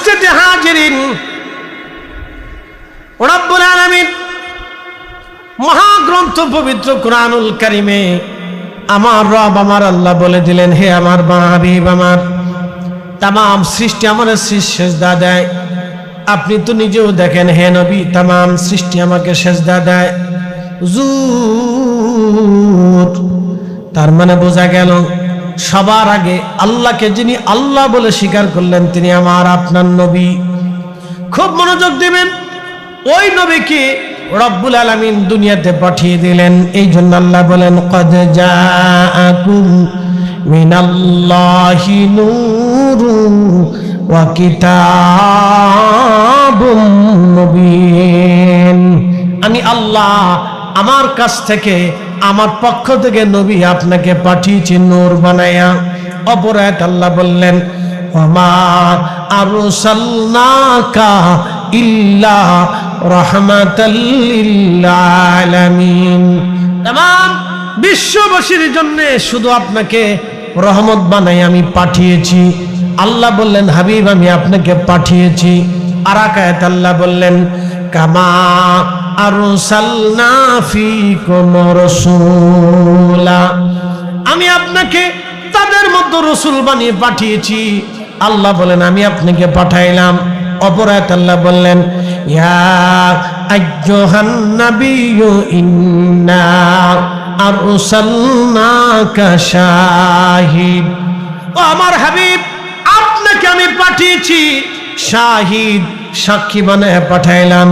উপস্থিতি হাজিরিন, রব্বুল আলামিন মহাগ্রন্থ পবিত্র কুরআনুল কারীমে আমার রব আমার আল্লাহ বলে দিলেন, হে আমার হাবিব, আমার তাম সৃষ্টি আমার সিজদা দেয়। আপনি তো নিজেও দেখেন হে নবী, তাম সৃষ্টি আমাকে সিজদা দেয়। হুজুর, তার মানে বোঝা গেল সবার আগে আল্লাহকে যিনি আল্লাহ বলে স্বীকার করলেন তিনি আমার আপনার নবী। খুব মনোযোগ দিবেন, ওই নবীকে রব্বুল আলামিন দুনিয়াতে পাঠিয়ে দিলেন। এই জন্য আল্লাহ বলেন, কদ জাআকুম মিনাল্লাহি নূরুন ওয়া কিতাবুম মুবিন। আমি আল্লাহ আমার কাছ থেকে, আমার পক্ষ থেকে নবী আপনাকে পাঠিয়েছি নূর বানায়া। অপর আয়াত আল্লাহ বললেন, ওমা আরসালনাকা ইল্লা রাহমাতাল লিল আলামিন। तमाम বিশ্ববাসীর জন্য শুধু আপনাকে রহমত বানাই আমি পাঠিয়েছি। আল্লাহ বললেন, হাবিব আমি আপনাকে পাঠিয়েছি। আর এক আয়াত আল্লাহ বললেন, কামা আরসালনা ফীকুম রাসূলা, আমি আপনাকে তাদের মধ্যে রাসূল বানিয়ে পাঠিয়েছি। আল্লাহ বলেন, আমি আপনাকে পাঠাইলাম। অপর আয়াত আল্লাহ বললেন, ইয়া আইয়ুহান নাবিয়্যু ইন্না আরসালনাকা শাহিদ, ও আমার হাবিব আপনাকে আমি পাঠিয়েছি শাহিদ, সাক্ষী বানায় পাঠাইলাম।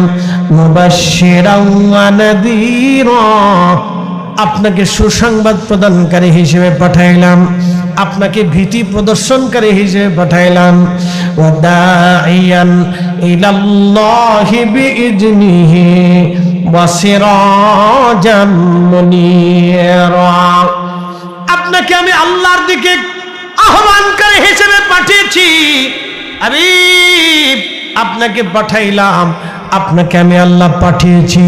মুবাশশিরাও ওয়া নাযীরা, আপনাকে সুসংবাদ প্রদানকারী হিসেবে পাঠাইলাম, আপনাকে ভীতি প্রদর্শনকারী হিসেবে পাঠাইলাম। ওয়া দাঈয়ান ইলাল্লাহি বিইজনিহি ওয়া সিরাজাম মুনীরা, আপনাকে আমি আল্লাহর দিকে আহ্বানকারী হিসেবে পাঠিয়েছি। হাবিব আপনাকে পাঠাইলাম, আপনাকে আমি আল্লাহ পাঠিয়েছি।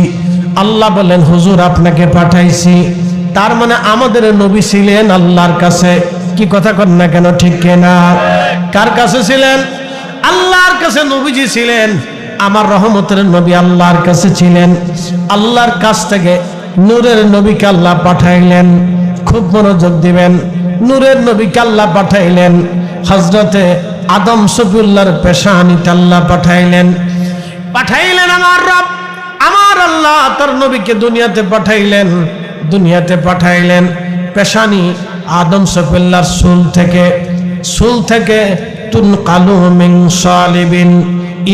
আল্লাহ বলেন, হুজুর আপনাকে পাঠাইছি, তার মানে আমাদের নবী ছিলেন আল্লাহর কাছে। কি কথা কর না কেন, ঠিক কিনা? কার কাছে ছিলেন? আল্লাহর কাছে নবীজি ছিলেন। আমার রহমতের নবী আল্লাহর কাছে ছিলেন। আল্লাহর কাছ থেকে নূরের নবীকে আল্লাহ পাঠাইলেন। খুব মনোযোগ দিবেন, নূরের নবীকে আল্লাহ পাঠাইলেন। হযরতে আদম সফিউল্লাহর পেশানিতে আল্লাহ পাঠাইলেন। আমার রব আমার আল্লাহ তার নবীকে দুনিয়াতে পাঠাইলেন। পেশানি আদম সফিউল্লাহর চুল থেকে তুনকালু মিন সালিবিন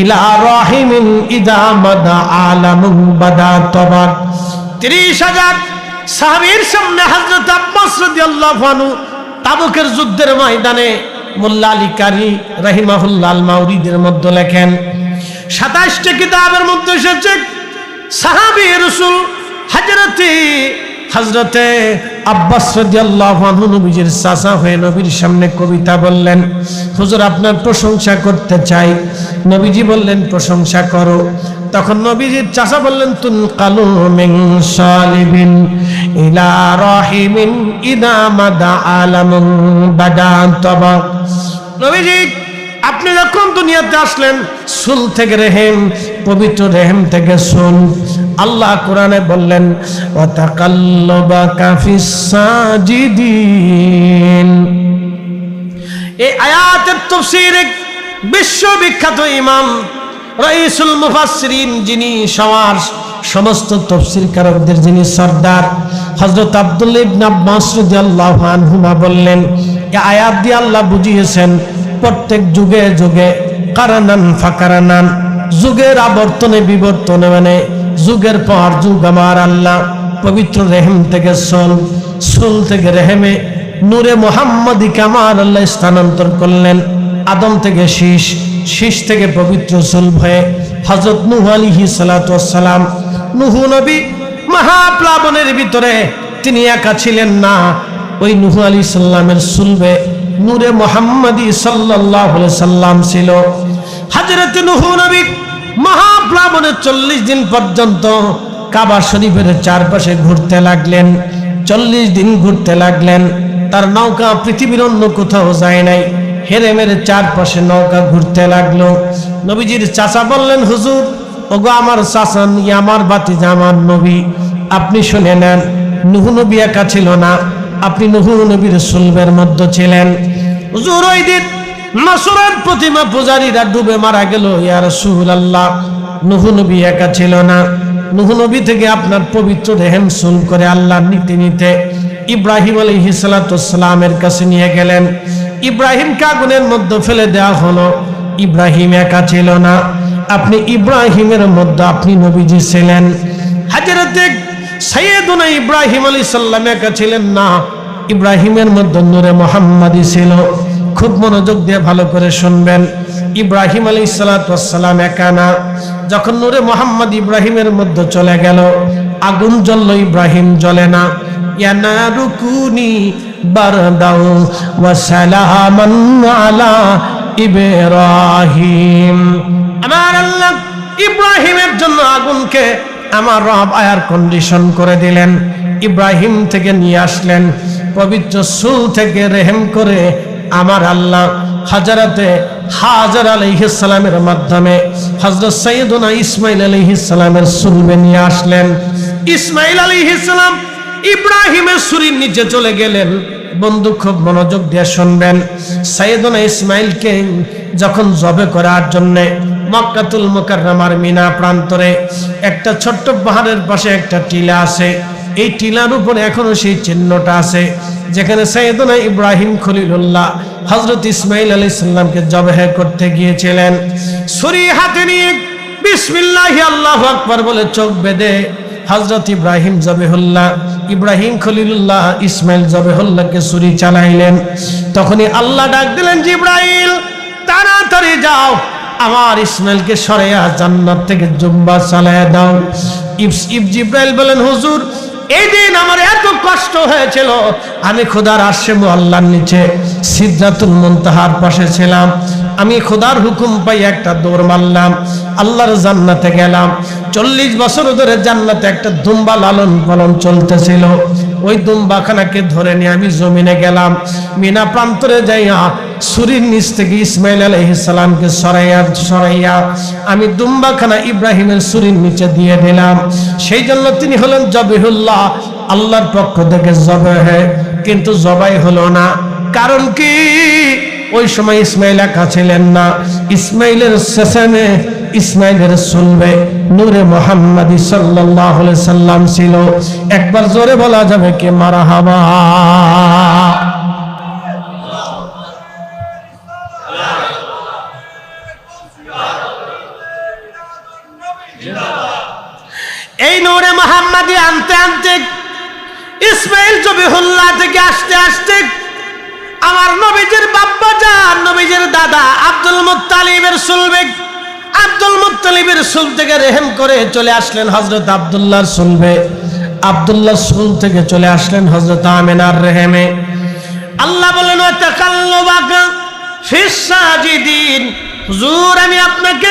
ইলা রাহিমিন ইদা মাদা আলামুন বাদা তাবাক। 30,000 সাহাবীর সামনে হযরত আব্বাস রাদিয়াল্লাহু আনহু তাবুকের যুদ্ধের ময়দানে মোল্লা আলী কারি রাহিমাহুল্লাহ আল মাউরিদের মধ্যে লেখেন, 27টি কিতাবের মধ্যে এসেছে সাহাবী রাসূল হযরতে আব্বাস রাদিয়াল্লাহু আনহু নবীজির চাচা হয়ে নবীর সামনে কবিতা বললেন, হুজুর আপনার প্রশংসা করতে চাই। নবীজি বললেন, প্রশংসা করো। তখন নবীজির চাচা বললেন, তুনকালু মিন সালিবিন ইলা রাহিমিন ইদা মাদা আলামুন বাদা তাবাক। নবীজি আপনি যখন দুনিয়াতে আসলেন, সুল থেকে রেহেম, পবিত্র রেহেম থেকে সুল। আল্লাহ কোরআনে বললেন, ওয়া তাকাল্লুবাকা ফিস সাজিদিন। এই আয়াতের তাফসীরে বিশ্ববিখ্যাত ইমাম রাইসুল মুফাসসিরিন, যিনি সমস্ত তাফসীরকারকদের যিনি সরদার, হযরত আব্দুল্লাহ ইবনে আব্বাস রাদিয়াল্লাহু আনহুমা বললেন, এই আয়াত দিয়ে আল্লাহ বুঝিয়েছেন প্রত্যেক যুগে যুগে কারানান ফাকারানান, যুগের আবর্তনে বিবর্তনে, মানে যুগের পর যুগ আমার আল্লাহ পবিত্র রেহেম থেকে সুল থেকে রেহেমে নূরে মুহাম্মাদিকে আমার আল্লাহ স্থানান্তর করলেন। আদম থেকে শীষ থেকে পবিত্র সুল হয়ে হযরত নূহ আলাইহিস সালাতু ওয়াস সালাম। নূহ নবী মহাপ্লাবনের ভিতরে তিনি একা ছিলেন না, ওই নূহ আলাইহিস সালামের সুলবে নূরে মুহাম্মাদি সাল্লাল্লাহু আলাইহি সাল্লাম ছিল। হযরত নূহ নবী মহাপ্লাবনে 40 দিন পর্যন্ত কাবা শরীফের চারপাশে ঘুরতে লাগলেন। 40 দিন ঘুরতে লাগলেন। তার নৌকা পৃথিবীর অন্য কোথাও যায় নাই। হেরেমের চারপাশে নৌকা ঘুরতে লাগলো। নবীজির চাচা বললেন, হুজুর, ওগো আমার চাচা, আমার ভাতিজা, আমার নবী, আপনি শুনে নেন, নূহ নবী একা ছিল না, আপনি নূহ নবীর সুলবের মধ্যে ছিলেন। হুজুর, ওই দিন মাসুরার প্রতিমা পূজারীরা ডুবে মারা গেল। ইয়া রাসূলুল্লাহ, নূহ নবী একা ছিল না, নূহ নবী থেকে আপনার পবিত্র রেহেম সুল করে আল্লাহর নীতি নিতে ইব্রাহিম আলাইহিস সালাতু ওয়াস সালামের কাছে নিয়ে গেলেন। ইব্রাহিমকে আগুনের মধ্যে ফেলে দেওয়া হলো। ইব্রাহিম একা ছিল না, আপনি ইব্রাহিমের মধ্যে আপনি নবীজি ছিলেন। হযরতে সাইয়েদুনা ইব্রাহিম আলাইহিস সালাম একা ছিলেন না, ইব্রাহিমের মধ্যে নূরে মুহাম্মাদি ছিল। খুব মনোযোগ দিয়ে ভালো করে শুনবেন, ইব্রাহিম আলাইহিস সালাতু ওয়াস সালাম একা না। যখন নূরে মুহাম্মদ ইব্রাহিমের মধ্যে চলে গেল, আগুন জ্বললো, ইব্রাহিম জ্বলে না। ইয়া নারু কুনি বারদাও ওয়া সালামান আলা ইব্রাহিম। আমার আল্লাহ ইব্রাহিমের জন্য আগুনকে আমার রব এয়ার কন্ডিশন করে দিলেন। ইব্রাহিম থেকে নিয়ে আসলেন পবিত্র সুল থেকে রেহেম করে আমার আল্লাহ হযরতে হাজর আলাইহিস সালামের মাধ্যমে হযরত সাইয়েদুনা ইসমাঈল আলাইহিস সালামের সুলবে নিয়ে আসলেন। ইসমাঈল আলাইহিস সালাম ইব্রাহিমের সুরির নিচে চলে গেলেন। বন্ধু, খুব মনোযোগ দিয়ে শুনবেন, সাইয়েদুনা ইসমাঈলকে যখন জবে করার জন্য মক্কাতুল মুকাররমার মিনা প্রান্তরে একটা ছোট্ট পাহাড়ের পাশে একটা টিলা আছে, এই টিলার উপরে এখনো সেই চিহ্নটা আছে যেখানে সাইয়েদুনা ইব্রাহিম খলিলুল্লাহ হযরত ইসমাঈল আলাইহিস সালামকে জবাহ করতে গিয়েছিলেন। ছুরি হাতে নিয়ে বিসমিল্লাহি আল্লাহু আকবার বলে চোখ বেঁধে হযরত ইব্রাহিম জবাহুল্লাহ, ইব্রাহিম খলিলুল্লাহ ইসমাঈল জবাহুল্লাহকে ছুরি চালাইলেন। তখনই আল্লাহ ডাক দিলেন, জিবরাইল তাড়াতাড়ি যাও, আমার ইসমাঈলকে সরাইয়া জান্নাত থেকে জুম্বা চালায়া দাও। জিবরাইল বলেন, হুজুর, এই দিন আমার এত কষ্ট হয়েছিল, আমি খোদার আরশে মুআল্লার নিচে সিদরাতুল মুনতাহার পাশে ছিলাম, আমি খোদার হুকুম পাই একটা দৌড় মারলাম, আল্লাহর জান্নাতে গেলাম। 40 বছর ধরে জান্নাতে একটা দুম্বা লালন পালন চলতেছিল, ওই দুম্বাখানাকে ধরে নিয়ে আমি জমিনে গেলাম। মিনা প্রান্তরে যাইয়া ছুরির নিচ থেকে ইসমাঈল আলাইহিস সালামকে সরাইয়া আমি দুম্বাখানা ইব্রাহিমের ছুরির নিচে দিয়ে দিলাম। সেই জন্য তিনি হলেন জবিহুল্লাহ, আল্লাহর পক্ষ থেকে জবাহ, কিন্তু জবাই হলো না। কারণ কি? ওই সময় ইসমাঈল একা ছিলেন না, ইসমাঈলের সেশনে, ইসমাঈলের সুলবে নূরে মুহাম্মাদি সাল্লাল্লাহু আলাইহি সাল্লাম ছিল। একবার জোরে বলা যাবে কি মারহাবা? এই নূরে মুহাম্মাদি আনতে আনতে ইসমাঈল জবিহুল্লাহ থেকে আসতে আসতে আমার নবীজির বাপ্পা জান, নবীজির দাদা আব্দুল মুত্তালিবের সুলবে, আব্দুল মুত্তালিবের সুল থেকে রেহেম করে চলে আসলেন হযরত আব্দুল্লাহর সুলবে, আব্দুল্লাহর সুল থেকে চলে আসলেন হযরত আমিনার রেহেমে। আল্লাহ বলেন, ওয়া তাকাল্লুবাকা ফিস সাজিদিন, হুজুর, আমি আপনাকে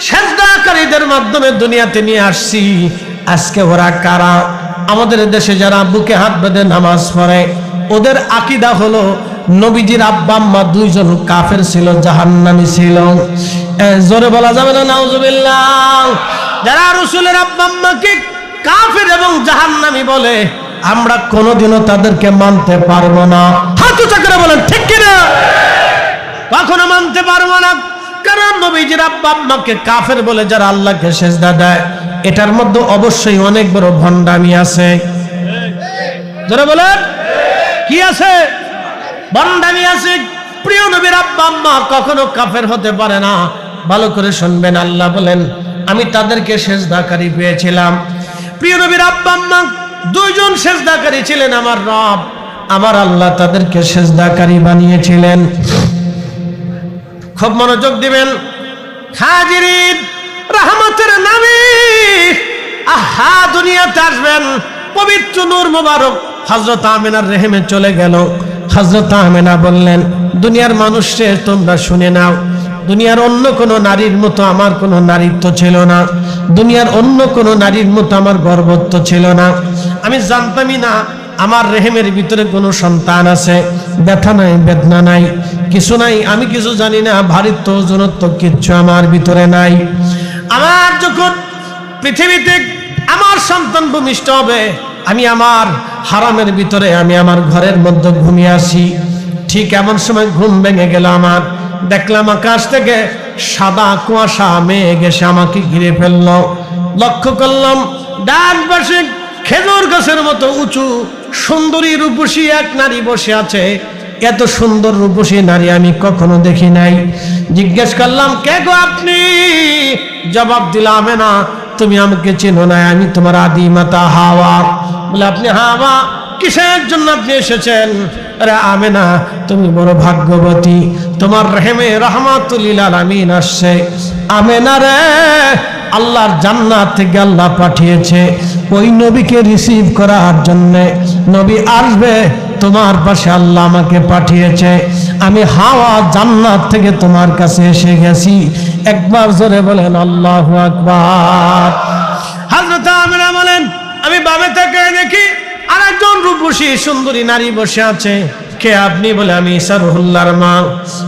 সিজদাকারীদের মাধ্যমে দুনিয়াতে নিয়ে আসছি। আজকে ওরা কারা? আমাদের দেশে যারা বুকে হাত বেঁধে নামাজ পড়ে, ওদের আকীদা হলো নবীজির আব্বা আম্মা দুইজন কাফের ছিল, জাহান্নামী ছিল। জোরে বলা যাবে না নাউজুবিল্লাহ? যারা রাসূলের আব্বা আম্মাকে কাফের এবং জাহান্নামী বলে, আমরা কোনোদিনও তাদেরকে মানতে পারবো না। হাত উঁচা করে বলেন ঠিক কিনা? কখনো মানতে পারবো না। কারণ নবীজির আব্বা আম্মাকে কাফের বলে যারা আল্লাহকে সিজদা দেয়, এটার মধ্যে অবশ্যই অনেক বড় ভণ্ডামি আছে। যারা বলেন কি আছে? ভণ্ডামি আছে। প্রিয় নবীর আব্বা আম্মা কখনো কাফের হতে পারে না। ভালো করে শুনবেন, আল্লাহ বলেন, আমি তাদেরকে সিজদাকারী পেয়েছিলাম। প্রিয় নবীর আব্বা আম্মা দুইজন সিজদাকারী ছিলেন, আমার রব, আমার আল্লাহ তাদেরকে সিজদাকারী বানিয়েছিলেন। খুব মনোযোগ দিবেন। হাজিরিন, রহমতের নবী আহা দুনিয়াতে আসবেন, পবিত্র নূর মোবারক হযরত আমিনার রেহেমে চলে গেল। হযরত আমিনা বললেন, দুনিয়ার মানুষে তোমরা শুনে নাও, দুনিয়ার অন্য কোন নারীর মতো আমার কোনো নারীত্ব ছিল না, দুনিয়ার অন্য কোন নারীর মতো আমার গর্ভত্ব ছিল না। আমি জানতামই না আমার রেহেমের ভিতরে কোনো সন্তান আছে। ব্যথা নাই, বেদনা নাই, কিছু নাই, আমি কিছু জানি না, ভারিত্ব ওজনত্ব কিচ্ছু আমার ভিতরে নাই। আমার যখন পৃথিবীতে আমার সন্তান ভূমিষ্ঠ হবে, আমি আমার হারামের ভিতরে, আমি আমার ঘরের মধ্যে ঘুমিয়ে আসি। ঠিক এমন সময় ঘুম ভেঙে গেল আমার, দেখলাম আকাশ থেকে সাদা কুয়াশা মেঘ এসে আমাকে ঘিরে ফেললো। লক্ষ্য করলাম ডান পাশে খেজুর গাছের মতো উঁচু সুন্দরী রূপসী এক নারী বসে আছে। এত সুন্দর রূপসী নারী আমি কখনো দেখি নাই। জিজ্ঞেস করলাম, কে গো আপনি? জবাব দিলাম, না তুমি আমাকে চেনো না, আমি তোমার আদি মাতা হাওয়া। বলে, আপনি হাওয়া? কিসের জন্য আপনি এসেছেন? আরে আমেনা, তুমি বড় ভাগ্যবতী, তোমার রেহেমে রাহমাতুল লিল আলামিন আসছে। আমেনা রে, আল্লাহর জান্নাত থেকে আল্লাহ পাঠিয়েছে ওই নবীকে রিসিভ করার জন্য। নবী আসবে তোমার পাশে, আল্লাহ আমাকে পাঠিয়েছে। আমি হাওয়া জান্নাত থেকে তোমার কাছে এসে গেছি। একবার জোরে বলেন আল্লাহু আকবার। হযরত আমেনা বলেন, আমি বামে থেকে দেখি আরেকজন রূপসী সুন্দরী নারী বসে আছে। কে আপনি? বলে, আমি ঈসা রুহুল্লাহর মা।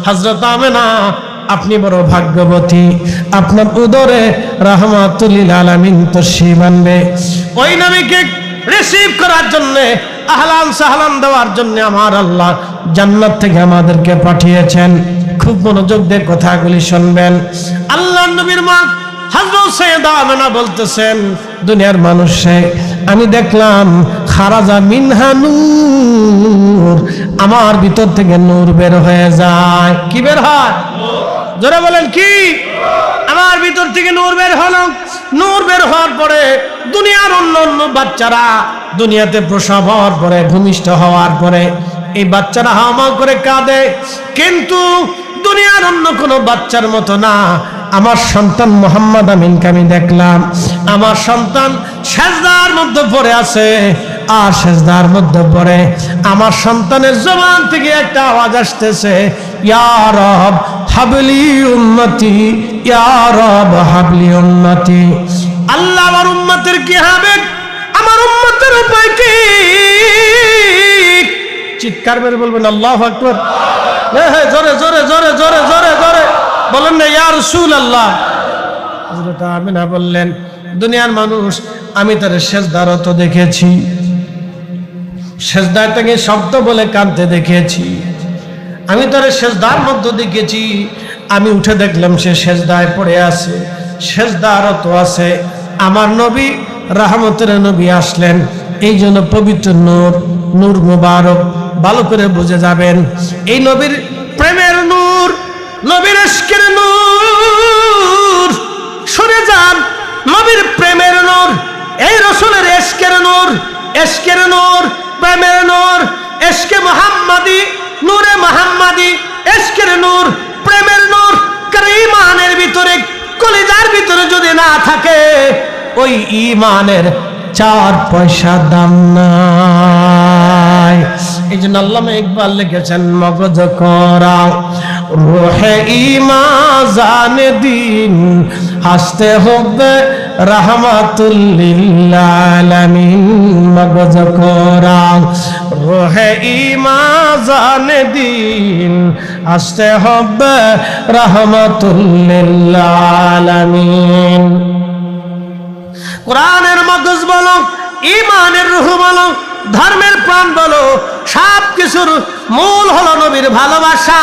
হযরত আমেনা, আপনি বড় ভাগ্যবতী, আপনার উদরে রাহমাতুল লিল আলামিন তশরিফ আনবে। ওই নবীকে রিসিভ করার জন্য, আহলান সাহলান দেওয়ার জন্য আমার আল্লাহ জান্নাত থেকে আমাদেরকে পাঠিয়েছেন। খুব মনোযোগ দিয়ে কথাগুলি শুনবেন। আল্লাহর নবীর মা হযরত সাইয়েদা আমেনা বলতেছেন, দুনিয়ার মানুষে আমি দেখলাম খারাজা মিনহা নূর, আমার ভিতর থেকে নূর বের হয়ে যায়। কি বের হয়? জোরে বলেন কি? আমার ভিতর থেকে নূর বের হলো। নূর বের হওয়ার পরে দুনিয়ার অন্য অন্য বাচ্চারা দুনিয়াতে প্রসব হওয়ার পরে, ভূমিষ্ঠ হওয়ার পরে এই বাচ্চারা হাওয়া করে কাঁদে, কিন্তু দুনিয়ার অন্য কোনো বাচ্চার মতো না। আমার সন্তান মুহাম্মদ আমিনকে আমি দেখলাম, আমার সন্তান সেজদার মধ্যে পড়ে আছে। আর সেজদার মধ্যে পড়ে আমার সন্তানের জবান থেকে একটা আওয়াজ আসতেছে, ইয়া রব হাবলি উম্মতি, ইয়া রব হাবলি উম্মতি। আল্লাহ, আমার উম্মতের কি হবে? আমার উম্মতের উপায় কি? চিৎকার মেরে বলবেন আল্লাহু আকবার। জোরে জোরে জোরে জোরে জোরে জোরে বলেন না, ইয়া রাসূলুল্লাহ। হযরত আমিনা বললেন, দুনিয়ার মানুষ, আমি তার সেজদারত দেখেছি, সেজদায় থেকে শব্দ বলে কাঁদতে দেখেছি, আমি তার সেজদার মধ্যে দেখেছি। আমি উঠে দেখলাম সে সেজদায় পড়ে আছে, সেজদারত আছে। আমার নবী রাহমতের নবী আসলেন, এই জন্য পবিত্র নূর, নূর মুবারক ভালো করে বুঝে যাবেন। এই নবীর প্রেমের নূর, নবীর ইশকের নূর। শুনে যান, নবীর প্রেমের নূর, এই রাসূলের ইশকের নূর, ইশকের নূর, প্রেমের নূর, ইশকে মুহাম্মাদি, নূরে মুহাম্মাদি, ইশকের নূর, প্রেমের নূর। ঈমানের ভিতরে, কলিজার ভিতরে যদি না থাকে, ওই ঈমানের 4 পয়সা দাম নাই। এই জন্য আল্লামা ইকবাল লিখেছেন, মগজ করা রূহে ঈমান জানে দিন, হাসতে হবে রাহমাতুল লিল আলামিন। মগজ করা রূহে ঈমান জানে দিন, হাসতে হবে রাহমাতুল লিল আলামিন। কোরআনের মগজ বলো, ঈমানের রূহ বলো, ধর্মের প্রাণ বলো, সব কিছুর মূল হলো নবীর ভালোবাসা।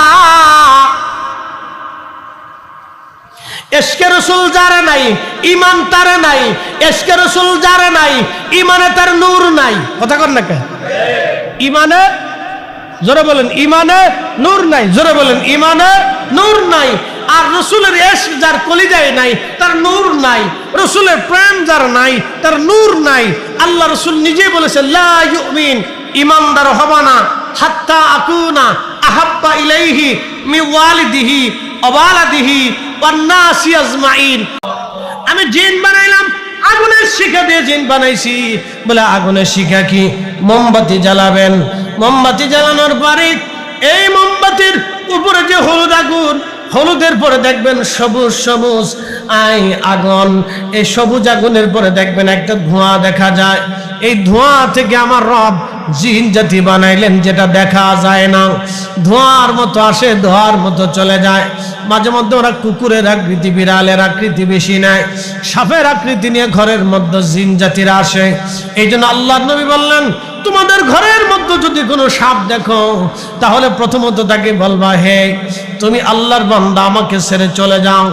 ইশকে রাসূল যারা নাই, ঈমান তার নাই। ইশকে রাসূল যারা নাই, ঈমানে তার নূর নাই। কথা কর না কে? ঈমানে, জোরে বলেন, ঈমানে নূর নাই। জোরে বলেন, ঈমানে নূর নাই। আর রাসূলের ইশক যার কলিজায় নাই, তার নূর নাই। রাসূলের প্রেম যার নাই, তার নূর নাই। আল্লাহ রাসূল নিজে বলেছেন, লা ইউমিন, ঈমানদার হবে না হাত্তা আকুনা আহাব্বা ইলাইহি মিন ওয়ালিদিহি ওয়া ওয়ালাদিহি ওয়ান নাসি আজমাইন। আমি জিন বানাইলাম, আগুনের শিখা দিয়ে জিন বানাইছি। বলে, আগুনের শিখা কি? মোমবাতি জ্বালাবেন। মোমবাতি জ্বালানোর পরে এই মোমবাতির উপরে যে হলুদ আগুন, হলুদের পরে দেখবেন সবুজ সবুজ আগুন। এই সবুজ আগুনের পরে দেখবেন একটা ধোঁয়া দেখা যায়। এই ধোঁয়া থেকে আমার রব জিন জাতি বানাইলেন, যেটা দেখা যায় না, ধোঁয়ার মতো আসে, ধোঁয়ার মতো চলে যায়। মাঝে মধ্যে ওরা কুকুরের আকৃতি, বিড়ালের আকৃতি বেশি নেয়, সাপের আকৃতি নিয়ে ঘরের মধ্যে জিন জাতিরা আসে। এই জন্য আল্লাহর নবী বললেন, তোমাদের ঘরের মধ্যে যদি কোনো সাপ দেখো, তাহলে প্রথমত তাকে বলবা, হে তুমি আল্লাহর বান্দা, আমাকে ছেড়ে চলে যাও,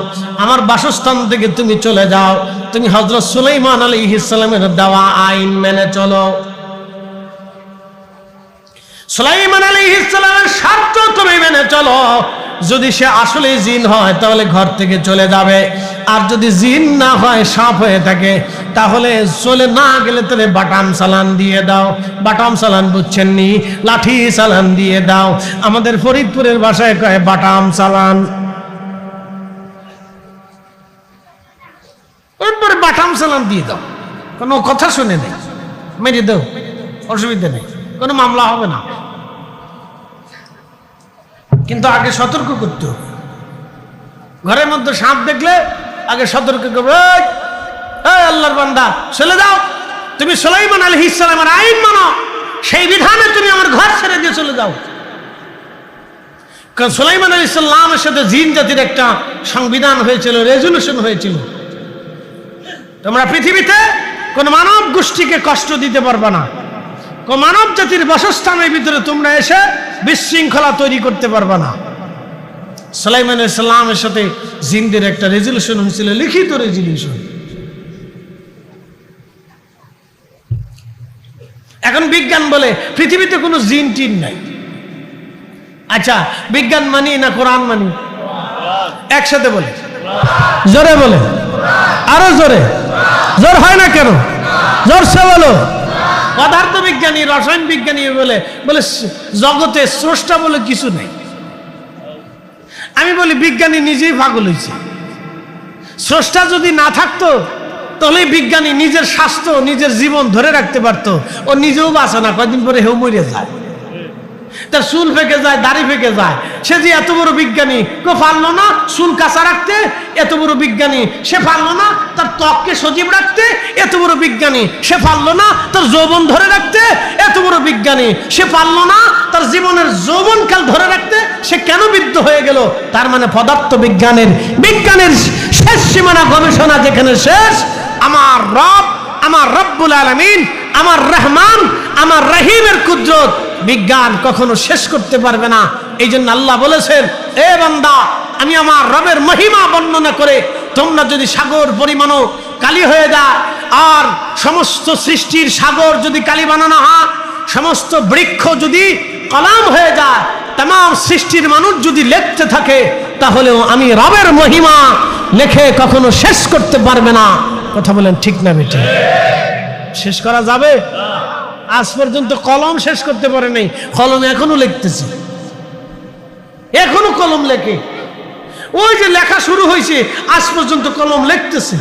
আমার বাসস্থান থেকে তুমি চলে যাও, তুমি হযরত সুলাইমান আলাইহিস সালামের দেওয়া আইন মেনে চলো। সুলাইমান আলাইহিস সালামের শর্ত তুমি মেনে চলো। যদি সে আসলে জিন হয় তাহলে ঘর থেকে চলে যাবে, আর যদি জিন না হয়, সাপ হয়ে থাকে, তাহলে চলে না গেলে তাহলে বাটাম চালান দিয়ে দাও। বাটাম চালান বুঝছেন নি? লাঠি চালান দিয়ে দাও। আমাদের ফরিদপুরের ভাষায় কয় বাটাম চালান। এরপরে বাটাম চালান দিয়ে দাও, কোনো কথা শুনে নেই, মেরে দাও, অসুবিধা নেই, কোনো মামলা হবে না। কিন্তু আগে সতর্ক করতে হবে। ঘরের মধ্যে সাপ দেখলে আগে সতর্ক করবে, এই আল্লাহর বান্দা চলে যাও, তুমি সুলাইমান আলাইহিস সালামের আইন মানো, সেই বিধানে তুমি আমার ঘর ছেড়ে দিয়ে চলে যাও। কারণ সুলাইমান আলাইহিস সালামের সাথে জিন জাতির একটা সংবিধান হয়েছিল, রেজুলেশন হয়েছিল, তোমরা পৃথিবীতে কোন মানব গোষ্ঠীকে কষ্ট দিতে পারবে না, কোন মানব জাতির বাসস্থানের ভিতরে তোমরা এসে বিশৃঙ্খলা তৈরি করতে পারবে না। সুলাইমান আলাইহিস সালামের সাথে জিনদের একটা রেজুলেশন হয়েছিল, লিখিত রেজুলেশন। এখন বিজ্ঞান বলে পৃথিবীতে কোনো জিন টিন নাই। আচ্ছা, বিজ্ঞান মানি না কোরআন মানি? একসাথে বলে, জোরে বলে, আরো জোরে। জোর হয় না কেন? জোরসে বলো। পদার্থ বিজ্ঞানী, রসায়ন বিজ্ঞানী বলে জগতে স্রষ্টা বলে কিছু নেই। আমি বলি বিজ্ঞানী নিজেই পাগল হয়েছে। স্রষ্টা যদি না থাকতো তাহলে বিজ্ঞানী নিজের স্বাস্থ্য, নিজের জীবন ধরে রাখতে পারতো। ও নিজেও বাঁচে না, কয়েকদিন পরে হেউ মরে যায়, তার চুল ফেঁকে যায়, দাড়ি ফেঁকে যায়। সে যে এত বড় বিজ্ঞানী, কেউ পারলো না চুল কাঁচা রাখতে, এত বড় বিজ্ঞানী সে পারলো না তার ত্বককে সজীব রাখতে, এত বড় বিজ্ঞানী সে পারলো না তার যৌবন ধরে রাখতে, এত বড় বিজ্ঞানী সে পারলো না তার জীবনের যৌবনকাল ধরে রাখতে। সে কেন বৃদ্ধ হয়ে গেল? তার মানে পদার্থ বিজ্ঞানের শেষ সীমানা, গবেষণা যেখানে শেষ, আমার রব, আমার রব্বুল আলামিন, আমার রহমান, আমার রহিমের কুদরত বিজ্ঞান কখনো শেষ করতে পারবে না। এই জন্য আল্লাহ বলেছেন, এ বান্দা, আমি আমার রবের মহিমা বর্ণনা করে তোমরা যদি সাগর পরিমাণও কালি হয়ে যায়, আর সমস্ত সৃষ্টির সাগর যদি কালি বানানো হয়, সমস্ত বৃক্ষ যদি কলাম হয়ে যায়, तमाम সৃষ্টির মানুষ যদি লিখতে থাকে, তাহলেও আমি রবের মহিমা লেখে কখনো শেষ করতে পারবে না। কথা বলেন ঠিক না বেটি? শেষ করা যাবে? আজ পর্যন্ত কলম শেষ করতে পারে নাই, কলম এখনো লিখতেছে, এখনো কলম লেখে। ওই যে লেখা শুরু হয়েছে, আজ পর্যন্ত কলম লিখতেছে।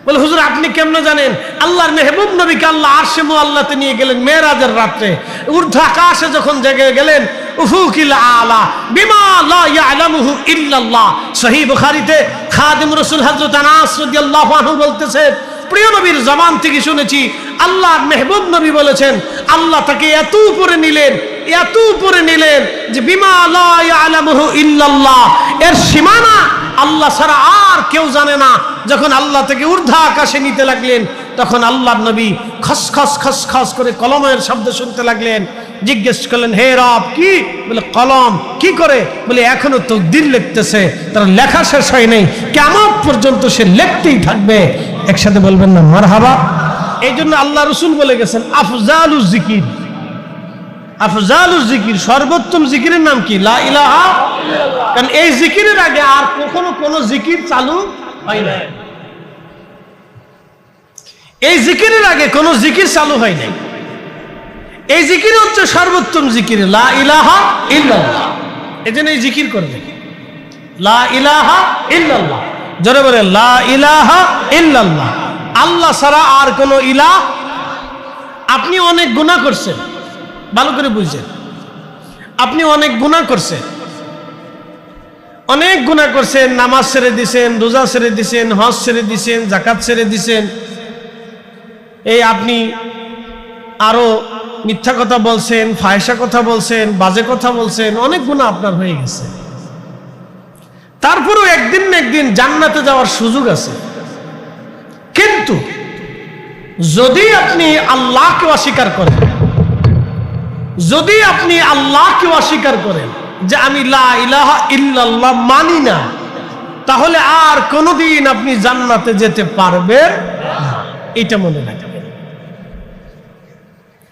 বলে হুজুর আপনি কেমনে জানেন? আল্লাহর মেহবুব নবীকে আল্লাহ আরশে মুআল্লাতে নিয়ে গেলেন মেরাজের রাতে, ঊর্ধ্ব আকাশে যখন জেগে গেলেন, উফুকিল আলা বিমা লা ইয়ালামুহু ইল্লাল্লাহ। সহিহ বুখারীতে খাদিম রাসূল হযরত আনাস রাদিয়াল্লাহু আনহু বলতেছেন, প্রিয় নবীর জবান থেকে শুনেছি আল্লাহর মেহবুব নবী বলেছেন, আল্লাহ তাকে এত উপরে নিলেন, এত উপরে নিলেন যে বিমা লা ইয়ালামুহু ইল্লাল্লাহ, এর সীমানা আল্লাহ ছাড়া আর কেউ জানে না। যখন আল্লাহ থেকে ঊর্ধ্ব আকাশে নিতে লাগলেন, তখন আল্লাহর নবী খসখস খসখস করে কলমের শব্দ শুনতে লাগলেন। জিজ্ঞেস করলেন, হে রব কি? বলে কলম কি করে? বলে এখনো তাকদীর লিখতেছে, তার লেখা শেষ হয় নাই, কিয়ামত পর্যন্ত সে লিখতেই থাকবে। একসাথে বলবেন না মারহাবা? এই জন্য আল্লাহ রাসূল বলে গেছেন, আফজালুজ জিকির, আফজালুজ জিকির, সর্বোত্তম জিকিরের নাম কি? লা ইলাহা ইল্লাল্লাহ। কারণ এই জিকিরের আগে আর কখনো কোনো জিকির চালু হয় না। এই জিকিরের আগে কোনো জিকির চালু হয় নাই। এই জিকির হচ্ছে সর্বোত্তম জিকির, লা ইলাহা ইল্লাল্লাহ। এজন্য এই জিকির করবে, লা ইলাহা ইল্লাল্লাহ। জোরে বলে, লা ইলাহা ইল্লাল্লাহ। আল্লাহ ছাড়া আর কোনো ইলাহ। আপনি অনেক গুনাহ করছেন, ভালো করে বুঝছেন, আপনি অনেক গুনাহ করছেন, অনেক গুনাহ করছেন, নামাজ ছেড়ে দিছেন, রোজা ছেড়ে দিছেন, হজ ছেড়ে দিছেন, যাকাত ছেড়ে দিছেন, এই আপনি আরো মিথ্যা কথা বলছেন, ফাহিশা কথা বলছেন, বাজে কথা বলছেন, অনেক গুনাহ আপনার হয়ে গেছে। তারপরেও একদিন না একদিন জান্নাতে যাওয়ার সুযোগ আছে। কিন্তু যদি আপনি আল্লাহকে অস্বীকার করেন, যদি আপনি আল্লাহকে অস্বীকার করেন যে আমি লা ইলাহা ইল্লাল্লাহ মানি না, তাহলে আর কোনোদিন আপনি জান্নাতে যেতে পারবেন না। এটা মনে রাখবেন।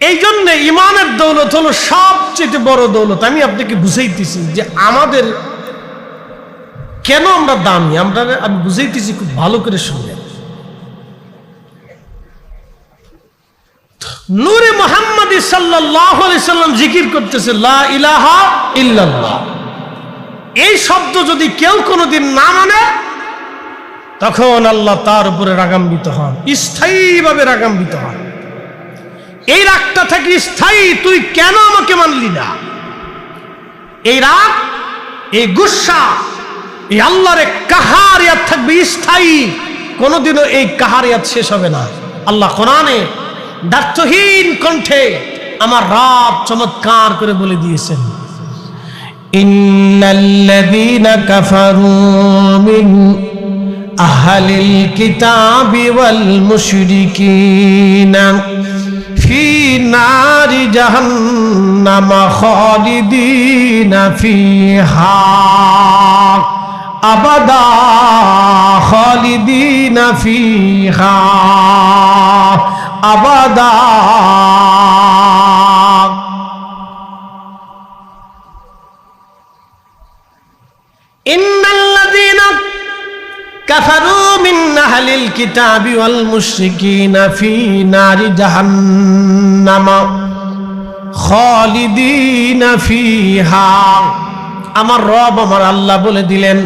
এই জন্য ইমানের দৌলত হলো সবচেয়ে বড় দৌলত। আমি আপনাকে বুঝাইতেছি যে আমাদের কেন আমরা দামি, আমি বুঝাইতেছি, খুব ভালো করে শুনবেন। নূরে মুহাম্মদ সাল্লাল্লাহু আলাইহি সাল্লাম জিকির করতেছে লা ইলাহা ইল্লাল্লাহ। এই শব্দ যদি কেউ কোনোদিন না মানে, তখন আল্লাহ তার উপরে রাগান্বিত হন, স্থায়ীভাবে রাগান্বিত হন। এই রাগটা থাকে স্থায়ী, তুই কেন আমাকে মানলি না। এই রাগ, এই গুসা, এই আল্লাহর কাহারিয়াত থাকবে স্থায়ী, কোনোদিনও এই কাহারিয়াত শেষ হবে না। আল্লাহ কোরআনে দার্থহীন কণ্ঠে আমার রব চমৎকার করে বলে দিয়েছেন, ইন্নাল্লাযীনা কাফারু মিন আহলিল কিতাবি ওয়াল মুশরিকিনা ফি নারি জাহান্নাম খালিদিনা ফিহা আবাদা খালিদিনা ফিহা আবাদা। ইন্নাল্লাযীনা কাফারু মিন আহলিল কিতাবি ওয়াল মুশরিকিনা ফি নারি জাহান্নাম খালিদিনা ফিহা। আমার রব, আমার আল্লাহ বলে দিলেন,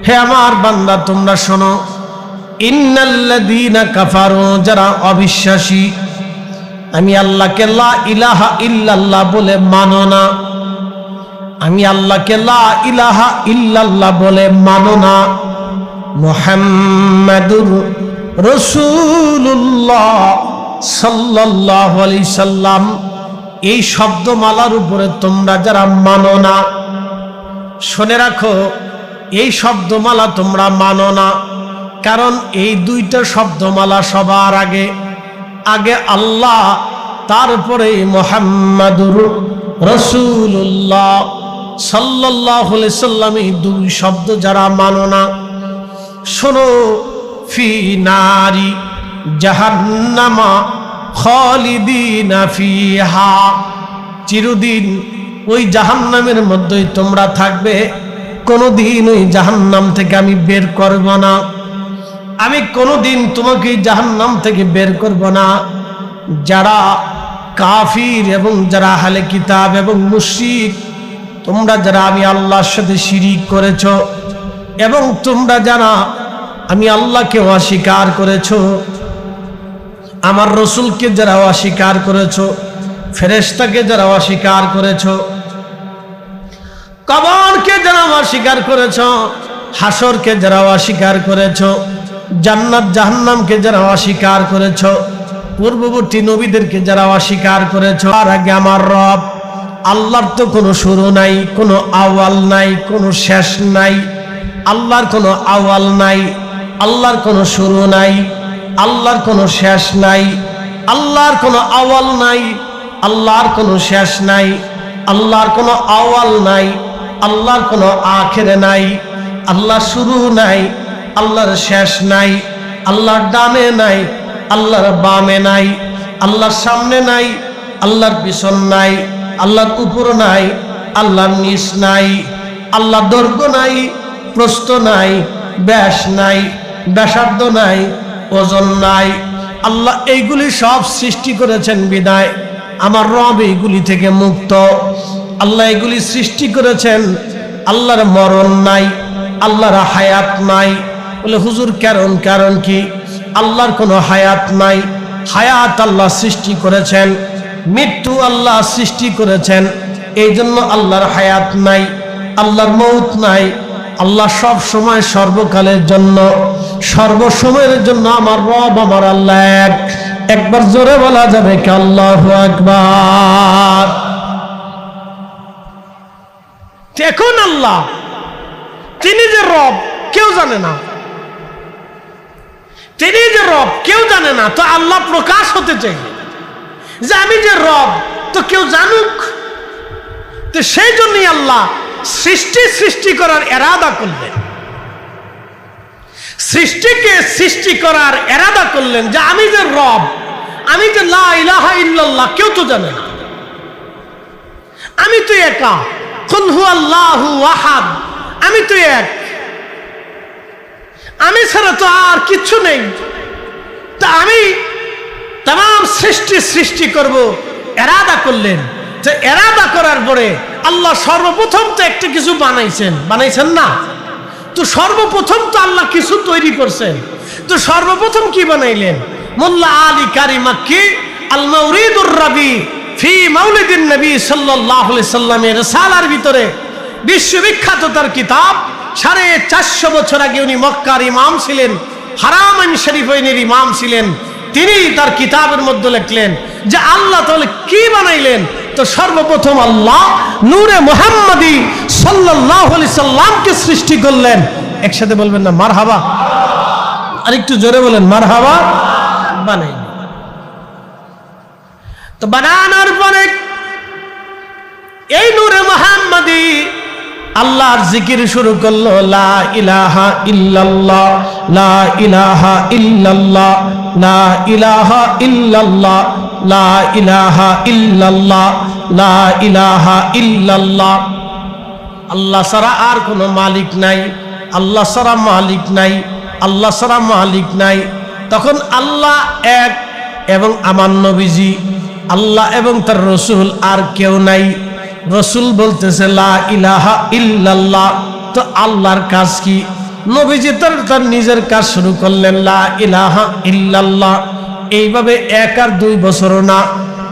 হে আমার বান্দা তোমরা শোনো, ইন্নাল্লাযীনা কাফারু, যারা অবিশ্বাসী, আমি আল্লাহকে লা ইলাহা ইল্লাল্লাহ বলে মানো না, আমি আল্লাহকে লা ইলাহা ইল্লাল্লাহ বলে মানো না, মুহাম্মাদুর রাসূলুল্লাহ সাল্লাল্লাহু আলাইহি সাল্লাম, এই শব্দমালার উপরে তোমরা যারা মানো না, শুনে রাখো, এই শব্দমালা তোমরা মানো না, কারণ এই দুইটা শব্দমালা সবার আগে, আগে আল্লাহ, তারপরে মুহাম্মাদুর রাসূলুল্লাহ সাল্লাল্লাহু আলাইহি সাল্লাম, এই দুই শব্দ যারা মানো না, শোনো, ফি নারি জাহান্নাম খালিদিনা ফিহা, চিরদিন ওই জাহান্নামের মধ্যেই তোমরা থাকবে, কোনোদিন ওই জাহান্নাম থেকে আমি বের করব না, আমি কোনোদিন তোমাকে জাহান্নাম থেকে বের করব না। যারা কাফির এবং যারা আহলে কিতাব এবং মুশরিক, তোমরা যারা আমি আল্লাহর সাথে শিরিক করেছ, এবং তোমরা যারা আমি আল্লাহকে অস্বীকার করেছ, আমার রসুলকে যারা অস্বীকার করেছ, ফেরেশতাকে যারা অস্বীকার করেছ, কবরকে যারা অস্বীকার করেছ, হাসরকে যারা অস্বীকার করেছ, জান্নাত জাহান্নামকে যারা অস্বীকার করেছ, পূর্ববর্তী নবীদেরকে যারা অস্বীকার করেছ, আর আগে আমার রব আল্লাহর তো কোনো শুরু নাই, কোনো আওয়াল নাই, কোনো শেষ নাই। আল্লাহর কোনো আওয়াল নাই, আল্লাহর কোনো শুরু নাই, আল্লাহর কোনো শেষ নাই, আল্লাহর কোনো আওয়াল নাই, আল্লাহর কোনো শেষ নাই, আল্লাহর কোনো আওয়াল নাই, আল্লাহর কোনো আখের নাই, আল্লাহর শুরু নাই, আল্লাহর শেষ নাই, আল্লাহর ডানে নাই, আল্লাহর বামে নাই, আল্লাহর সামনে নাই, আল্লাহর পিছন নাই, আল্লাহর উপর নাই, আল্লাহর নিচ নাই, আল্লাহর দৈর্ঘ্য নাই, প্রস্থ নাই, ব্যাস নাই, ব্যাসার্ধ নাই, ওজন নাই। আল্লাহ এইগুলি সব সৃষ্টি করেছেন বিদায় আমার রব এইগুলি থেকে মুক্ত। আল্লাহ এগুলি সৃষ্টি করেছেন, আল্লাহর মরণ নাই, আল্লাহর হায়াত নাই। বলে হুজুর কারণ কি? আল্লাহর কোনো হায়াত নাই, হায়াত আল্লাহ সৃষ্টি করেছেন, মৃত্যু আল্লাহ সৃষ্টি করেছেন, এই জন্য আল্লাহর হায়াত নাই, আল্লাহর মৌত নাই। আল্লাহ সব সময় সর্বকালের জন্য, সর্বসময়ের জন্য আমার রব আমার আল্লাহ এক। একবার জোরে বলা যাবে কি আল্লাহু আকবার। এখন আল্লাহ তিনি যে রব কেউ জানে না, তিনি যে রব কেউ জানে না, তো আল্লাহ প্রকাশ হতে চাই যে আমি যে রব তো কেউ জানুক। তো সেই জন্যই আল্লাহ সৃষ্টি করার এরাদা করলেন, সৃষ্টিকে সৃষ্টি করার এরাদা করলেন যে আমি যে রব, আমি যে লা ইলাহা ইল্লাল্লাহ কেউ তো জানে না, আমি তো একা, কুল হুয়াল্লাহু আহাদ, আমি তো এক, আমি ছাড়া তো আর কিচ্ছু নেই। তা আমি तमाम সৃষ্টি করব এরাদা করলেন। যে এরাদা করার পরে আল্লাহ সর্বপ্রথম তো একটা কিছু বানাইছেন না? তো সর্বপ্রথম তো আল্লাহ কিছু তৈরি করছেন। তো সর্বপ্রথম কি বানাইলেন? মোল্লা আলী কারি মাক্কি আল মাউরিদুর রাবি ফি মাউলিদিন নবী সাল্লাল্লাহু আলাইহি সাল্লামের রিসালার ভিতরে বিশ্ববিখ্যাত তার কিতাব। 450 বছর আগে উনি মক্কার ইমাম ছিলেন, হারামাইন শরীফাইনের ইমাম ছিলেন। তিনি তার কিতাবের মধ্যে লিখলেন যে আল্লাহ তাহলে কি বানাইলেন? তো সর্বপ্রথম আল্লাহ নূরে মুহাম্মাদি সাল্লাল্লাহু আলাইহি সাল্লামকে সৃষ্টি করলেন। একসাথে বলবেন না মারহাবা? আর একটু জোরে বলেন মারহাবা। বানাইলেন। তো বানানোর পরে এই নূরে মুহাম্মাদি আল্লাহর জিকির শুরু করলো, লা ইলাহা ইল্লাল্লাহ, লা ইলাহা ইল্লাল্লাহ, লা ইলাহা ইল্লাল্লাহ, লা ইলাহা ইল্লাল্লাহ, লা ইলাহা ইল্লাল্লাহ। আল্লাহ ছাড়া আর কোনো মালিক নাই, আল্লাহ ছাড়া মালিক নাই, আল্লাহ ছাড়া মালিক নাই। তখন আল্লাহ এক এবং আমার নবীজি আল্লাহ এবং তার রসুল আর কেউ নাই। রসুল বলতেছে লা ইলাহা ইল্লাল্লাহ। তো আল্লাহর কাজ কি? নবীজি তার নিজের কাজ শুরু করলেন, লা ইলাহা ইল্লাল্লাহ। এইভাবে 1 আর 2 বছরও না,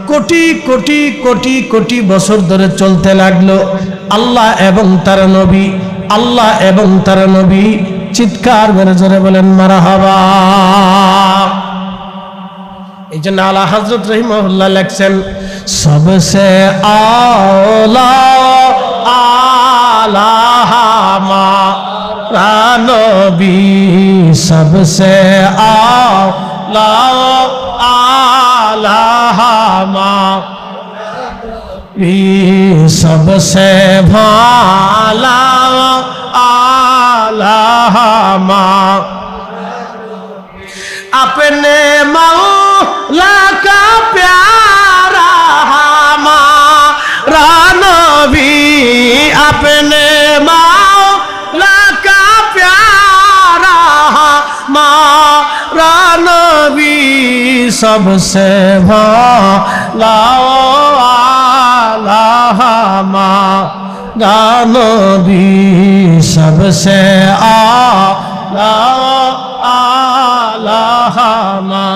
কোটি কোটি কোটি কোটি বছর ধরে চলতে লাগলো। আল্লাহ এবং তার নবী, আল্লাহ এবং তার নবী চিৎকার করে জোরে বলেন মারহাবা। এই জন্য আলা হযরত রহিমাহুল্লাহ লেখছেন, সবসে আলা আলাহামা নবী, সবসে আলা আলাহামা, সবসে ভালা আলাহামা, अपने मौला का प्यारा हमारा नबी, अपने मौला का प्यारा हमारा नबी, सबसे भला वाला हमारा नबी, सबसे आला आलाहमा,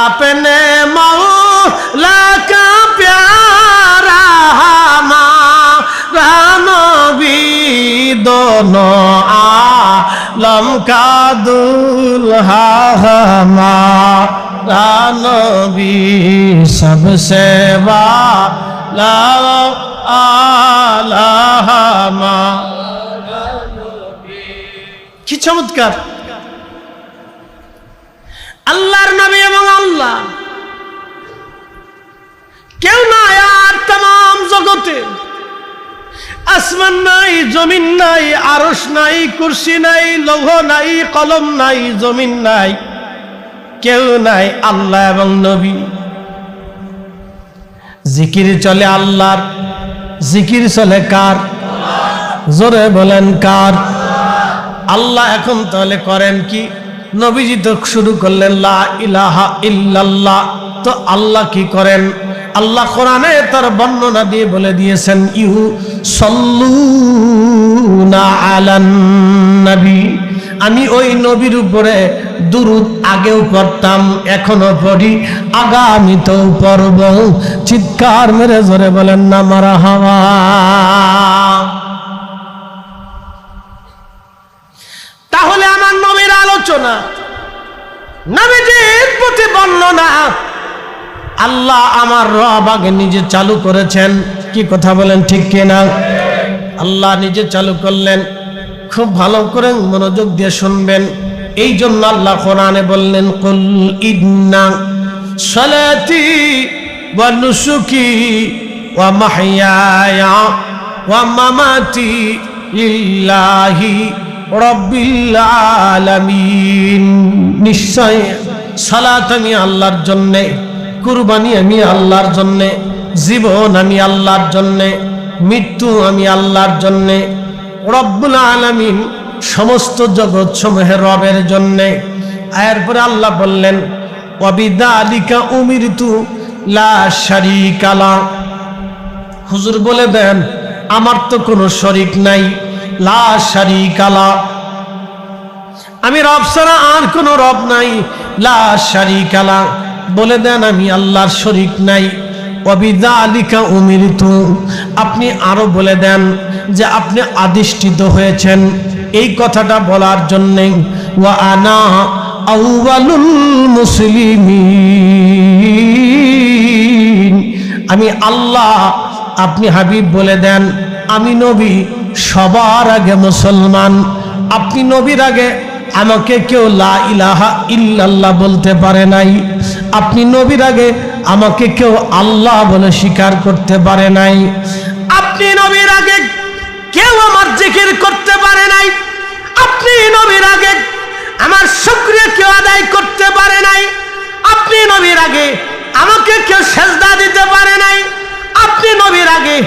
अपने मौला का प्यारा हमारा नबी, दोनों आलम का दुल्हा हमारा नबी, सबसे वाला आलाहमा। কি চমৎকার! আল্লাহর নবী এবং আল্লাহ কেউ নাই আর तमाम জগতে। আসমান নাই, জমিন নাই, আরশ নাই, কুরসি নাই, লৌহ নাই, কলম নাই, জমিন নাই, কেউ নাই, আল্লাহ এবং নবী। জিকির চলে আল্লাহর, জিকির চলে কার? জোরে বলেন কার? আল্লাহ। এখন তাহলে করেন কি? নবীজি তো শুরু করলেন লা ইলাহা ইল্লাল্লাহ। তো আল্লাহ কি করেন? আল্লাহ কোরআনে তার বর্ণনা দিয়ে বলে দিয়েছেন, ইউ সাল্লুনা আলান নবী, আমি ওই নবীর উপরে দুরূদ আগেও পড়তাম, এখনো পড়ি, আগামীতেও পড়ব। চিৎকার মেরে জোরে বলেন না মারহাবা। তাহলে আমার নবীর আলোচনা নবীজির প্রতি বর্ণনা, আল্লাহ আমার রব আগে নিজে চালু করেছেন। কি কথা বলেন, ঠিক কিনা? আল্লাহ নিজে চালু করলেন। খুব ভালো করে মনোযোগ দিয়ে শুনবেন। এই জন্য আল্লাহ কোরআনে বললেন, কুল ইন্না সালাতি ওয়া নুসুকি ওয়া মাহইয়ায়া ওয়া মামাতি লিল্লাহি রাব্বিল আলামিন। নিশ্চয় সালাত আমি আল্লাহর জন্যে, কুরবানি আমি আল্লাহর জন্যে, জীবন আমি আল্লাহর জন্যে, মৃত্যু আমি আল্লাহর জন্যে, রব্বুল আলামিন সমস্ত জগৎ সমূহের রবের জন্যে। এরপরে আল্লাহ বললেন, ওয়াবিযালিকা উমিরতু লা শারীকা লা। হুজুর বলে দেন, আমার তো কোনো শরীক নাই। লা শারীকা লা, আমি রব ছাড়া আর কোনো রব নাই। লা শারীকা লা, বলে দেন আমি আল্লাহর শরীক নাই। ওয়াবিযালিকা উমিরতু, আপনি আরো বলে দেন যে আপনি আদিষ্ঠিত হয়েছেন এই কথাটা বলার জন্য। ওয়া আনা আউয়ালুল মুসলিমিন, আমি আল্লাহ, আপনি হাবিব বলে দেন আমি নবী সবার আগে মুসলমান। আপনি নবীর আগে আমাকে কেউ লা ইলাহা ইল্লাল্লাহ বলতে পারে নাই। আপনি নবীর আগে আমাকে কেউ আল্লাহ বলে স্বীকার করতে পারে নাই। আপনি নবীর আগে কেউ আমার জিকির করতে পারে নাই। আপনি নবীর আগে আমার শুকরিয়া কেউ আদায় করতে পারে নাই। আপনি নবীর আগে আমাকে কেউ সেজদা দিতে পারে নাই। আপনি নবীর আগে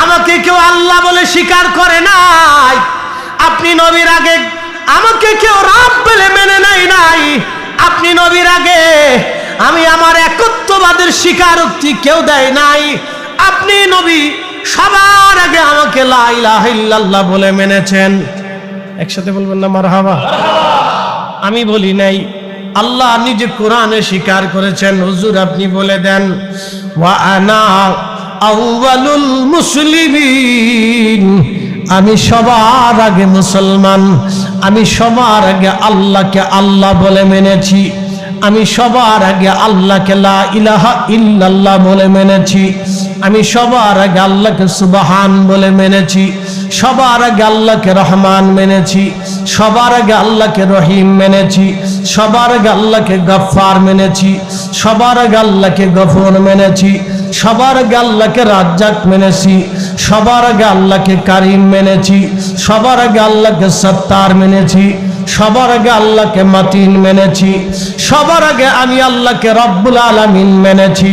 আমাকে কেউ আল্লাহ বলে স্বীকার করে নাই। আপনি নবীর আগে আমাকে কেউ রব বলে মেনে নাই। আপনি নবীর আগে আমি আমার একত্ববাদের স্বীকারোক্তি কেউ দেয় নাই। আপনি নবী সবার আগে আমাকে লা ইলাহা ইল্লাল্লাহ বলে মেনেছেন। একসাথে বলবেন না মারহাবা? আমি বলি নাই, আল্লাহ নিজে কোরআনে স্বীকার করেছেন। হুজুর আপনি বলে দেন, ওয়া আনা আউয়ালুল মুসলিমিন, আমি সবার আগে মুসলমান। আমি সবার আগে আল্লাহকে আল্লাহ বলে মেনেছি। আমি সবার আগে আল্লাহকে লা ইলাহা ইল্লাল্লাহ বলে মেনেছি। আমি সবার আগে আল্লাহকে সুবহান বলে মেনেছি। সবার আগে আল্লাহকে রহমান মেনেছি। সবার আগে আল্লাহকে রহিম মেনেছি। সবার আগে আল্লাহকে গফফার মেনেছি। সবার আগে আল্লাহকে গফুর মেনেছি। সবার আগে আল্লাহকে রাজ্জাক মেনেছি। সবার আগে আল্লাহকে কারিম মেনেছি। সবার আগে আল্লাহকে সত্তার মেনেছি। সবার আগে আল্লাহকে মাতিন মেনেছি। সবার আগে আমি আল্লাহকে রব্বুল আলামিন মেনেছি।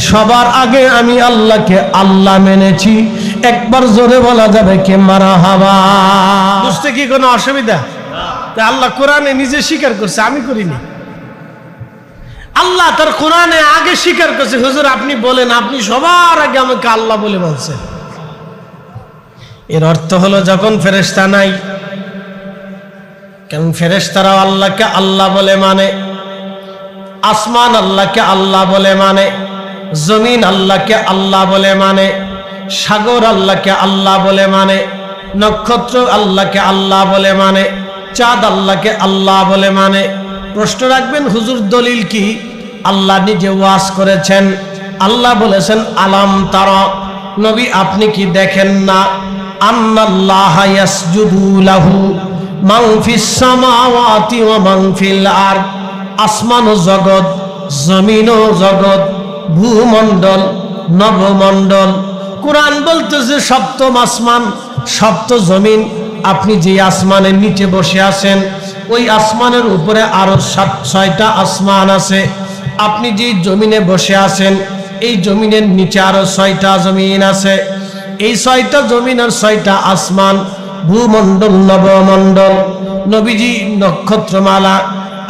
সবার আগে আমি আল্লাহকে আল্লাহ মেনেছি। একবার জোরে বলা যাবে কি মারহাবা? বুঝতে কি কোনো অসুবিধা? তা আল্লাহ কোরআনে নিজে স্বীকার করছে, আমি করিনি। আল্লাহ তার কোরআনে আগে স্বীকার করছে। হুজুর আপনি বলেন, আপনি সবার আগে আমাকে আল্লাহ বলে বলছেন। এর অর্থ হলো যখন ফেরেশতা নাই, কারণ ফেরেশতারাও আল্লাহকে আল্লাহ বলে মানে, আসমান আল্লাহকে আল্লাহ বলে মানে, জমিন আল্লাহকে আল্লাহ বলে মানে, সাগর আল্লাহকে আল্লাহ বলে মানে, নক্ষত্র আল্লাহকে আল্লাহ বলে মানে, চাঁদ আল্লাহকে আল্লাহ বলে মানে। প্রশ্ন রাখবেন হুজুর দলিল কি? আল্লাহ নিজে ওয়াজ করেছেন। আল্লাহ বলেছেন, আলাম তারা, নবী আপনি কি দেখেন না, আন্নাল্লাহা ইয়াসজুদু লাহু মান ফিস সামাওয়াতি ওয়া মান ফিল আরদ, আসমান ও জগৎ, জমিন ও জগৎ, ভূমণ্ডল, নবমণ্ডল। কোরআন বলতেছে সপ্তম আসমান, সপ্ত জমিন। আপনি যে আসমানের নিচে বসে আছেন, ওই আসমানের উপরে আরো 6টা আসমান আছে। আপনি যে জমিনে বসে আছেন, এই জমিনের নিচে আরো 6টা জমিন আছে। এই 6টা জমিন আর 6টা আসমান, ভূমণ্ডল, নবমণ্ডল, নবীজি, নক্ষত্রমালা।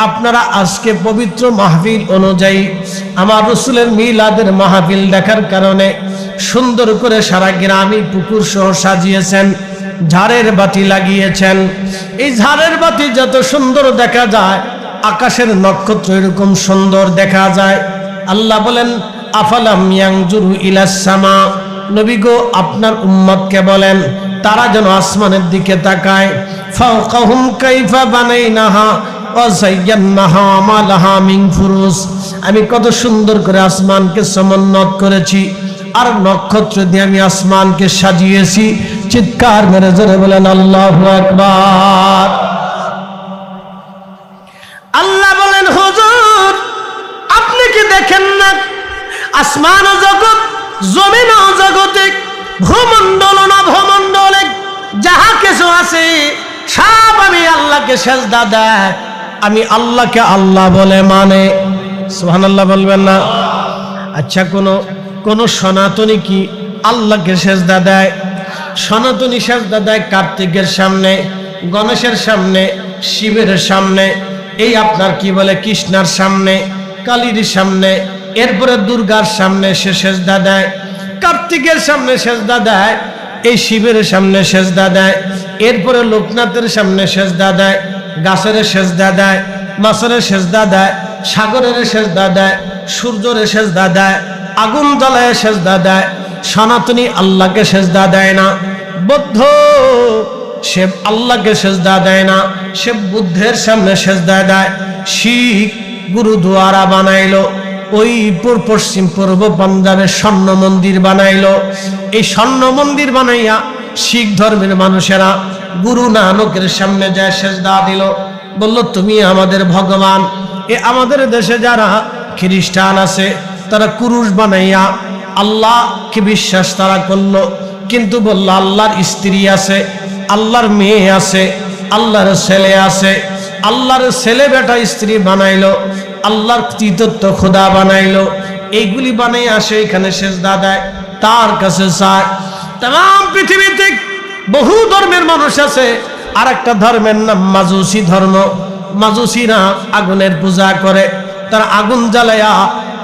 আপনারা আজকে পবিত্র মাহফিল অনুযায়ী আমার রসুলের মিলাদের মাহফিল দেখার কারণে সুন্দর করে সারা গ্রামে পুকুর সহ সাজিয়েছেন, ঝাড়ের বাতি লাগিয়েছেন। এই ঝাড়ের বাতি যত সুন্দর দেখা যায়, আকাশের নক্ষত্র এরকম সুন্দর দেখা যায়। আল্লাহ বলেন, আফালাম ইয়ানজুরু ইলাস সামা, নবী গো আপনার উম্মতকে বলেন তারা যেন আসমানের দিকে তাকায়। ফাওকাহুম কাইফা বানাইনাহা, ওয়া যায়্যানাহা মা লাহা মিন ফুরুজ, আমি কত সুন্দর করে আসমানকে সমুন্নত করেছি আর নক্ষত্র দিয়ে আমি আসমানকে সাজিয়েছি। চিৎকার মেরে জোরে বলেন আল্লাহু আকবার। আল্লাহ বলেন, হুজুর আপনি কি দেখেন না আসমান ও জগৎ, জমিন ও জগতে, ভূমণ্ডল না ভূমণ্ডলে যাহা কিছু আছে সব আমি আল্লাহকে সেজদা দেয়, আমি আল্লাহকে আল্লাহ বলে মানে। সুবহানাল্লাহ বলবেন না? আচ্ছা, কোন সনাতনী কি আল্লাহকে সেজদা দেয়? সনাতনী সেজদা দেয় কার্তিকের সামনে, গণেশের সামনে, শিবের সামনে, এই আপনার কি বলে কৃষ্ণার সামনে, কালীর সামনে, এরপরে দুর্গার সামনে সে সেজদা দেয়, কার্তিকের সামনে সেজদা দেয়, এই শিবের সামনে সেজদা দেয়, এরপরে লোকনাথের সামনে সেজদা দেয়, গাছের সেজদা দেয়, মাছের সেজদা দেয়, সাগরের সেজদা দেয়, সূর্যের সেজদা দেয়, আগুন জ্বালায় সেজদা দেয়। সনাতনী আল্লাহকে সেজদা দেয় না, বৌদ্ধ সে আল্লাহকে সেজদা দেয় না, সে বুদ্ধের সামনে সেজদা দেয়। শিখ গুরুদুয়ারা বানাইলো, ওই পশ্চিম পূর্ব পাঞ্জাবে স্বর্ণ মন্দির বানাইলো। এই স্বর্ণ মন্দির বানাইয়া শিখ ধর্মের মানুষেরা গুরু নানকের সামনে যায় সেজদা দিল, বলল তুমি আমাদের ভগবান। এ আমাদের দেশে যারা খ্রিস্টান আছে তারা কুরুশ বানাইয়া আল্লাহকে বিশ্বাস তারা করলো, কিন্তু বলল আল্লাহর স্ত্রী আছে, আল্লাহর মেয়ে আছে, আল্লাহর ছেলে আছে, আল্লাহর ছেলে বেটা স্ত্রী বানাইলো, আল্লাহর তৃতীয় খোদা বানাইলো। এইগুলি বানাই আসে এখানে সেজদা দেয়, তার কাছে চায়। তাম পৃথিবীতে বহু ধর্মের মানুষ আছে। আর একটা ধর্মের নাম মাজুসি ধর্ম। মাজুসিরা আগুনের পূজা করে, তারা আগুন জ্বালায়া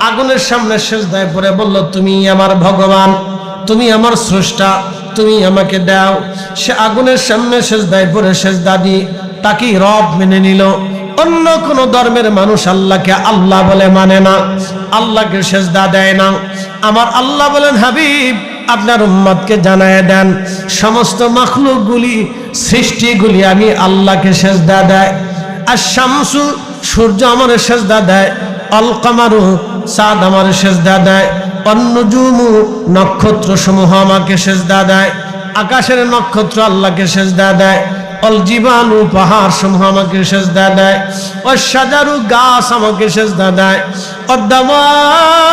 আগুনের সামনে সেজদায় পড়ে বলল তুমি আমার ভগবান, তুমি আমার স্রষ্টা, তুমি আমাকে দাও। সে আগুনের সামনে সেজদায় পড়ে সেজদা দিয়ে তাকেই রব মেনে নিল। অন্য কোন ধর্মের মানুষ আল্লাহকে আল্লাহ বলে মানে না, আল্লাহকে সেজদা দেয় না। আমার আল্লাহ বলেন, হাবিব আপনার উম্মতকে জানায় দেন সমস্ত মাখলুকগুলি, সৃষ্টিগুলি আমি আল্লাহকে সেজদা দেয়। আর শামসু সূর্য আমার সেজদা দেয়, আল কামারু চাঁদ আমার সেজদা দেয়, অন্নুজুমু নক্ষত্র সমূহ আমাকে সেজদা দেয়, আকাশের নক্ষত্র আল্লাহকে সেজদা দেয়, অল জীবাণু পাহাড় সমূহ আমাকে সেজদা দেয়, ও সাজারু গাছ আমাকে সেজদা দেয়, অদ্দাওয়াবু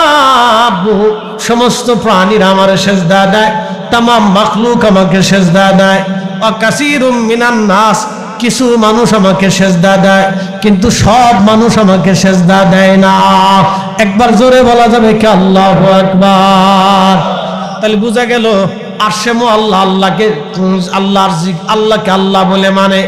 সমস্ত প্রাণীরা আমার সেজদা দেয়, তামাম মাখলুক আমাকে সেজদা দেয়, ও কাসীরুম মিনান নাস কিছু মানুষ আমাকে সেজদা দেয়, কিন্তু সব মানুষ আমাকে সেজদা দেয় না। একবার জোরে বলা যাবে কি আল্লাহু আকবার? তাহলে বোঝা গেল আরশেমো আল্লাহ আল্লাহকে আল্লাহকে আল্লাহ বলে মানে,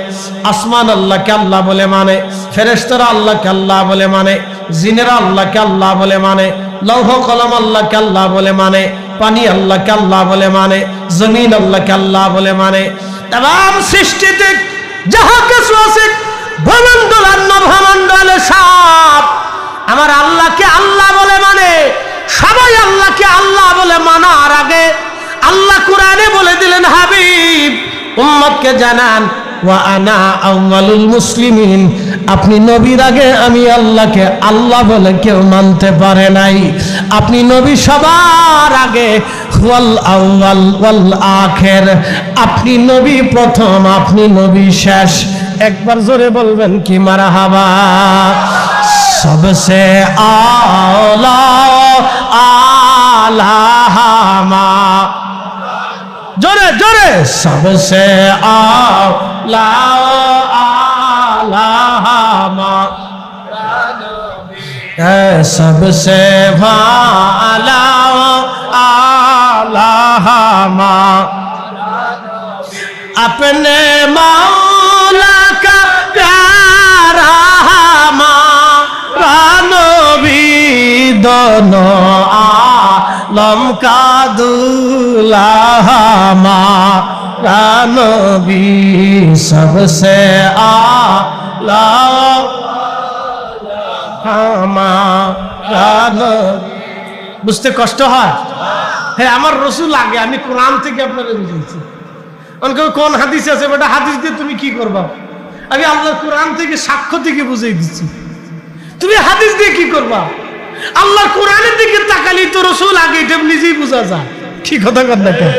আসমান আল্লাহকে আল্লাহ বলে মানে, ফেরেশতারা আল্লাহকে আল্লাহ বলে মানে, জিনেরা আল্লাহকে আল্লাহ বলে মানে, লৌহ কলম আল্লাহকে আল্লাহ বলে মানে, পানি আল্লাহকে আল্লাহ বলে মানে, জমিন আল্লাহকে আল্লাহ বলে মানে। তাম সৃষ্টিতে যাহা কিছু আছে ভূমণ্ডল আর নভমণ্ডলে সব আমার আল্লাহকে আল্লাহ বলে মানে। সবাই আল্লাহকে আল্লাহ বলে মানার আগে আল্লাহ কোরআনে বলে দিলেন, হাবিব উম্মতকে জানান ওয়া আনা আউয়ালুল মুসলিমিন, আপনি নবীর আগে আমি আল্লাহকে আল্লাহ বলে কেউ মানতে পারে নাই। আপনি নবী সবার আগে, ওয়াল আউয়াল ওয়াল আখির, আপনি নবী প্রথম, আপনি নবী শেষ। একবার জোরে বলবেন কি মারহাবা? সবসে আলা আলাহামা, জোরে জোরে, সবসে আলা আলাহামা, सबसे भाला आलाहमा, अपने मौला का प्यारा हमारा नबी, दोनों आलम का दूल्हा हमारा नबी, सबसे आला বুঝতে কষ্ট হয়? হ্যাঁ, আমার রসুল আগে, আমি কোরআন থেকে আপনারা বুঝেছি। কোন হাদিস আছে বেটা, হাদিস দিয়ে তুমি কি করবা? আমি আল্লাহর কোরআন থেকে সাক্ষ্য থেকে বুঝাই দিচ্ছি। তুমি হাদিস দিয়ে কি করবা? আল্লাহর কোরআনের দিকে তাকালি তো রাসূল আগে এটা নিজেই বোঝা যায়। ঠিক কথা কর না কেন?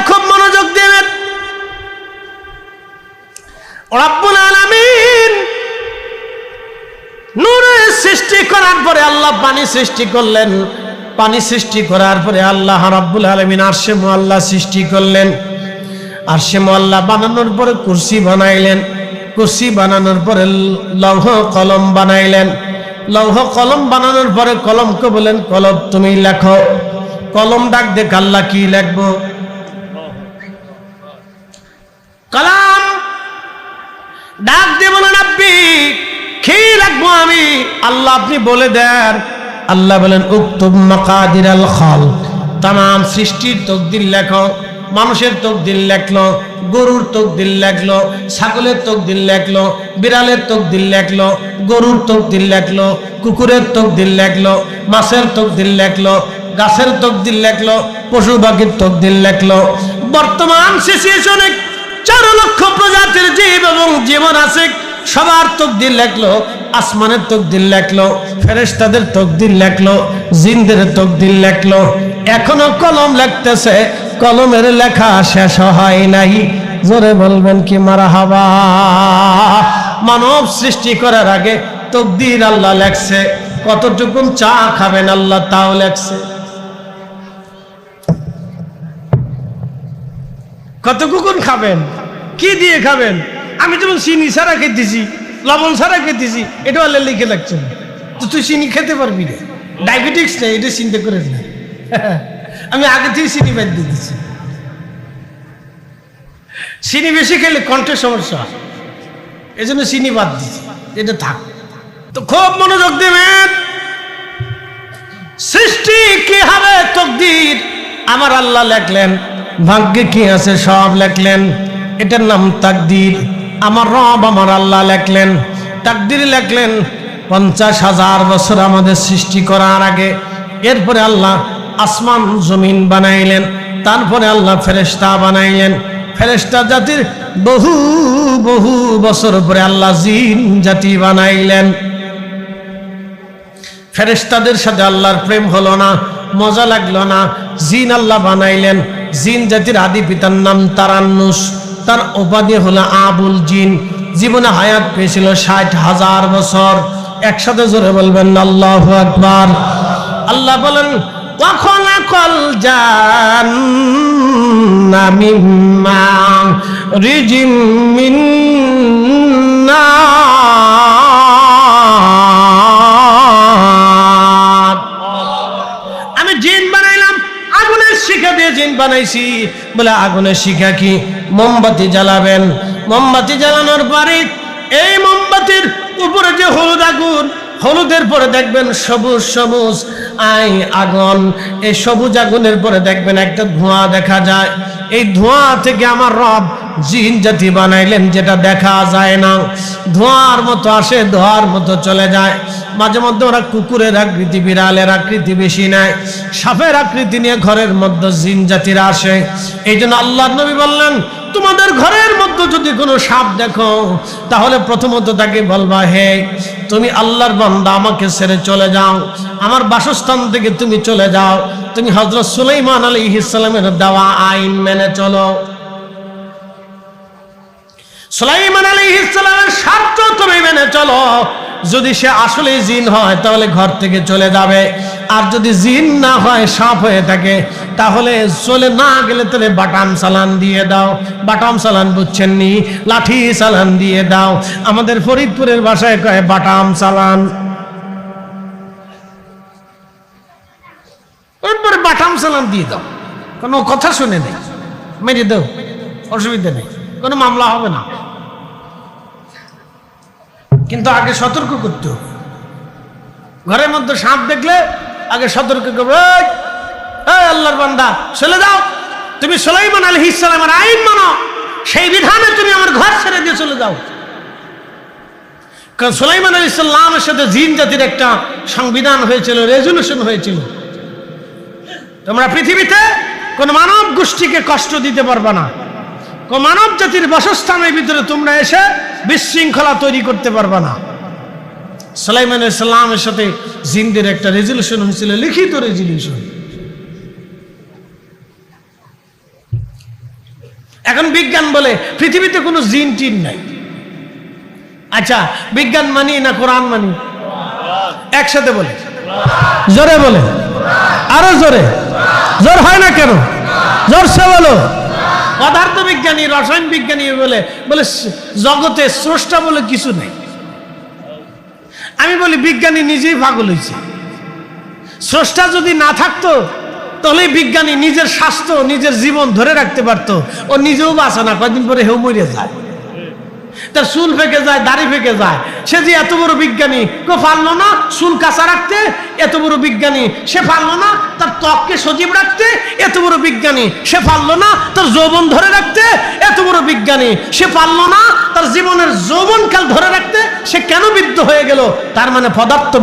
খুব মনোযোগ দেবেন। রব্বুল আলামিন নূরের সৃষ্টি করার পরে আল্লাহ পানি সৃষ্টি করলেন। পানি সৃষ্টি করার পরে আল্লাহ রাব্বুল আলামিন আরশে মুআল্লা সৃষ্টি করলেন। আরশে মুআল্লা বানানোর পরে কুরসি বানাইলেন। কুরসি বানানোর পরে লৌহ কলম বানাইলেন। লৌহ কলম বানানোর পরে কলমকে বলেন, কলম তুমি লেখো। কলম ডাক দেখ, আল্লাহ কি লিখবো? কলম ডাক দিয়ে বলেন, আব্বি কি লিখবো আমি? আল্লাহ আপনি বলে দেন। আল্লাহ বলেন, উকতুব মাকাদিরাল খালক, তামাম সৃষ্টির তকদির লেখো। মানুষের তকদির লেখলো, গরুর তকদির লেখলো, ছাগলের তকদির লেখলো, বিড়ালের তকদির লেখলো, গরুর তকদির লেখলো, কুকুরের তকদির লেখলো, মাছের তকদির লেখলো, গাছের তকদির লেখলো, পশু পাখির তকদির লেখলো। বর্তমান সিচুয়েশনে 4 লক্ষ প্রজাতির জীব এবং জীবন আছে, সবার তকদির লেখলো। আসমানের তকদির লেখলো, ফেরেশতাদের তকদির লেখলো, জিনদের তকদির লেখলো। এখনো কলম লিখতেছে, কলমের লেখা শেষ হয় নাই। জোরে বলবেন কি মারহাবা। মানব সৃষ্টি করার আগে তকদির আল্লাহ লেখছে। কতটুকুন চা খাবেন আল্লাহ তাও লেখছে। কতটুকুন খাবেন, কি দিয়ে খাবেন। আমি যেমন চিনি ছাড়া খেতেছি, লবণ ছাড়া খেতেছি, এটা আল্লাহ লিখে লাগছে। তো তুই চিনি খেতে পারবি না, ডায়াবেটিক্স নেই, এটা চিন্তা করে না। আমি আগে থেকে চিনি বাদ দিয়ে দিচ্ছি। চিনি বেশি খেলে কণ্ঠের সমস্যা, এই জন্য চিনি বাদ দিচ্ছি, এটা থাক। তো খুব মনোযোগ দেবেন। সৃষ্টি কি হবে তকদির আমার আল্লাহ লেখলেন। ভাগ্যে কি আছে সব লেখলেন। এটার নাম তাকদির। আমার রব আমার আল্লাহ লেখলেন, তাকদির লেখলেন 50,000 বছর আমাদের সৃষ্টি করার আগে। এরপরে আল্লাহ আসমান জমিন বানাইলেন। তারপরে আল্লাহ ফেরেশতা বানাইলেন। ফেরেশতা জাতির বহু বহু বছর পরে আল্লাহ জিন জাতি বানাইলেন। ফেরেশতাদের সাথে আল্লাহর প্রেম হলো না, মজা লাগলো না, জিন আল্লাহ বানাইলেন। জিন জাতির আদি পিতার নাম তারান্নুস, তার উপাধি হলো আবুল জিন। জীবনে হায়াত পেয়েছিল 60,000 বছর। একসাথে জোরে বলবেন আল্লাহু আকবার। আল্লাহ বলেন, ওয়াখালাকাল জান্না মিম্মা রিজিম মিন নার। আমি জিন বানাইলাম, আগুনের শিখা দিয়ে জিন বানাইছি। বলে আগুনের শিখা কি? মোমবাতি জ্বালাবেন। মোমবাতি জ্বালানোর পরে এই মোমবাতির উপরে যে হলুদ আগুন, হলুদের পরে দেখবেন সবুজ সবুজ আগুন। এই সবুজ আগুনের পরে দেখবেন একটা ধোঁয়া দেখা যায়। এই ধোঁয়া থেকে আমার রব জিন জাতি বানাইলেন, যেটা দেখা যায় না। ধোঁয়ার মতো আসে, ধোঁয়ার মতো চলে যায়। মাঝে মধ্যে ওরা কুকুরের আকৃতি, বিড়ালের আকৃতি বেশি নেয়, সাপের আকৃতি নিয়ে ঘরের মধ্যে জিন জাতিরা আসে। এই জন্য আল্লাহর নবী বললেন, তোমাদের ঘরের মধ্যে যদি কোনো সাপ দেখো তাহলে প্রথমত তাকে বলবা, হে তুমি আল্লাহর বান্দা, আমাকে ছেড়ে চলে যাও, আমার বাসস্থান থেকে তুমি চলে যাও, তুমি হযরত সুলাইমান আলাইহিস সালামের দেওয়া আইন মেনে চলো। সুলাইমান আলাইহিস সালামের শর্ত তুমি মেনে চলো। যদি সে আসলে জিন হয় তাহলে ঘর থেকে চলে যাবে, আর যদি জিন না হয়, সাপ হয়ে থাকে, তাহলে চলে না গেলে তাহলে বাটাম চালান দিয়ে দাও। বাটাম চালান বুঝছেন নি? লাঠি চালান দিয়ে দাও। আমাদের ফরিদপুরের ভাষায় কয় বাটাম চালান। এরপরে বাটাম চালান দিয়ে দাও, কোনো কথা শুনে নেই, মেরে দাও, অসুবিধা নেই, কোনো মামলা হবে না। কিন্তু আগে সতর্ক করতে হবে। ঘরের মধ্যে সাপ দেখলে আগে সতর্ক করবে, আল্লাহর বান্দা চলে যাও, তুমি সুলাইমান আলাইহিস সালামের আইন মানো, সেই বিধানে তুমি আমার ঘর ছেড়ে দিয়ে চলে যাও। কারণ সুলাইমান আলাইহিস সালামের সাথে জিন জাতির একটা সংবিধান হয়েছিল, রেজুলেশন হয়েছিল, তোমরা পৃথিবীতে কোন মানব গোষ্ঠীকে কষ্ট দিতে পারবে না, মানব জাতির বাসস্থানের ভিতরে তোমরা এসে বিশৃঙ্খলা তৈরি করতে পারবে না। সুলাইমান আলাইহিস সালামের সাথে জিনদের একটা রেজুলেশন হয়েছিল, লিখিত রেজুলেশন। এখন বিজ্ঞান বলে পৃথিবীতে কোনো জিন টিন নাই। আচ্ছা, বিজ্ঞান মানি না কোরআন মানি? একসাথে বলে, জোরে বলে, আরো জোরে। জোর হয় না কেন? জোরসে বলো। পদার্থ বিজ্ঞানী, রসায়ন বিজ্ঞানী বলে জগতে স্রষ্টা বলে কিছু নেই। আমি বলি বিজ্ঞানী নিজেই পাগল হয়েছে। স্রষ্টা যদি না থাকতো তাহলে বিজ্ঞানী নিজের স্বাস্থ্য, নিজের জীবন ধরে রাখতে পারতো। ও নিজেও বাঁচে না, কয়েকদিন পরে হেউ মরে যায়, তার চুল ফেঁকে যায়, দাড়ি ফেঁকে যায়। সে যে এত বড় বিজ্ঞানী, কেউ পারলো না চুল কাঁচা রাখতে। এত বড় বিজ্ঞানী, সে পারলো না তার ত্বককে সজীব রাখতে। এত বড় বিজ্ঞানী, সে পারলো না তার যৌবন ধরে রাখতে। এত বড় বিজ্ঞানী, সে পারলো না তার জীবনের যৌবনকাল ধরে রাখতে। সে কেন বৃদ্ধ হয়ে গেল? তার মানে পদার্থ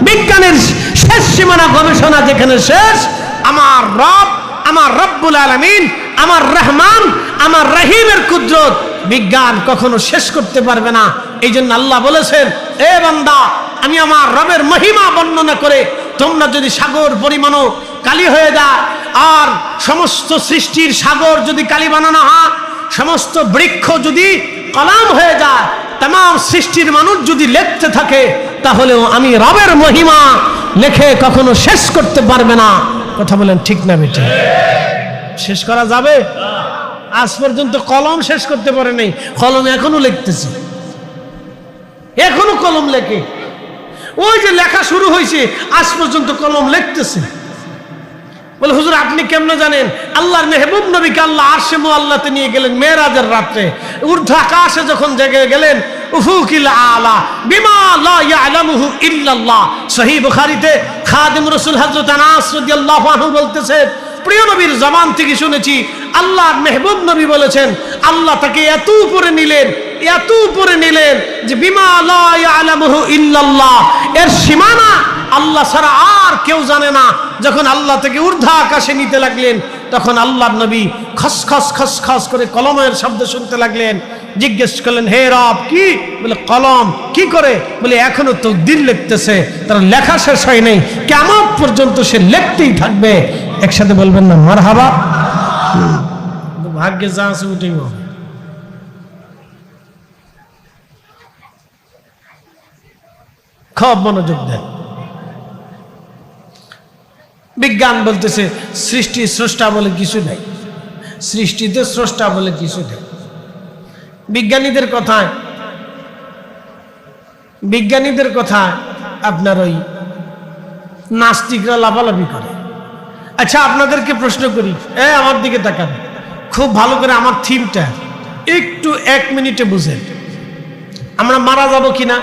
বিজ্ঞানের শেষ সীমানা, গবেষণা যেখানে শেষ, আমার রব, আমার রব্বুল আলামিন, আমার রহমান, আমার রহিমের কুদরত বিজ্ঞান কখনো শেষ করতে পারবে না। এই জন্য আল্লাহ বলেছেন, এ বান্দা, আমি আমার রবের মহিমা বর্ণনা করে তোমরা যদি সাগর পরিমাণও কালি হয়ে যায়, আর সমস্ত সৃষ্টির সাগর যদি কালি বানানো হয়, সমস্ত বৃক্ষ যদি কলাম হয়ে যায়, तमाम সৃষ্টির মানুষ যদি লিখতে থাকে, তাহলেও আমি রবের মহিমা লেখে কখনো শেষ করতে পারবে না। কথা বলেন ঠিক না বেটা? শেষ করা যাবে? আজ পর্যন্ত কলম শেষ করতে পারে নাই। কলম এখনো লিখতেছে, এখনো কলম লেখে। ওই যে লেখা শুরু হয়েছে, আজ পর্যন্ত কলম লিখতেছে। বলে হুজুর আপনি কেমনে জানেন? আল্লাহর মেহবুব নবীকে আল্লাহ আরশে মুআল্লাতে নিয়ে গেলেন মেরাজের রাতে। ঊর্ধ্ব আকাশে যখন জেগে গেলেন, উফুকিল আলা বিমা লা ইয়ালামুহু ইল্লাল্লাহ। সহিহ বুখারীতে খাদিম রাসূল হযরত আনাস রাদিয়াল্লাহু আনহু বলতেছেন, প্রিয় নবীর জবান থেকে শুনেছি আল্লাহর মেহবুব নবী বলেছেন, আল্লাহ তাকে এত উপরে নিলেন, এত উপরে নিলেন যে বিমা লা ইয়ালামুহু ইল্লাল্লাহ, এর সীমানা আল্লাহ ছাড়া আর কেউ জানে না। যখন আল্লাহ থেকে ঊর্ধ্ব আকাশে নিতে লাগলেন, তখন আল্লাহর নবী খসখস খসখস করে কলমের শব্দ শুনতে লাগলেন। জিজ্ঞেস করলেন, হে রব কি? বলে কলম। কি করে? বলে এখনো তাকদীর লিখতেছে, তার লেখা শেষ হয় নাই, কিয়ামত পর্যন্ত সে লিখতেই থাকবে। একসাথে বলবেন না মারহাবা? ভাগ্যে যা আছে উঠেই হবে। খুব মনোযোগ দেন। বিজ্ঞান বলতেছে সৃষ্টি স্রষ্টা বলে কিছু নেই, সৃষ্টিতে স্রষ্টা বলে কিছু নেই। বিজ্ঞানীদের কথায় আপনার ওই নাস্তিকরা লাফালাফি করে। আচ্ছা আপনাদেরকে প্রশ্ন করি, আমার দিকে তাকান খুব ভালো করে, আমার থিমটা একটু 1 মিনিটে বুঝেন। আমরা মারা যাব কিনা?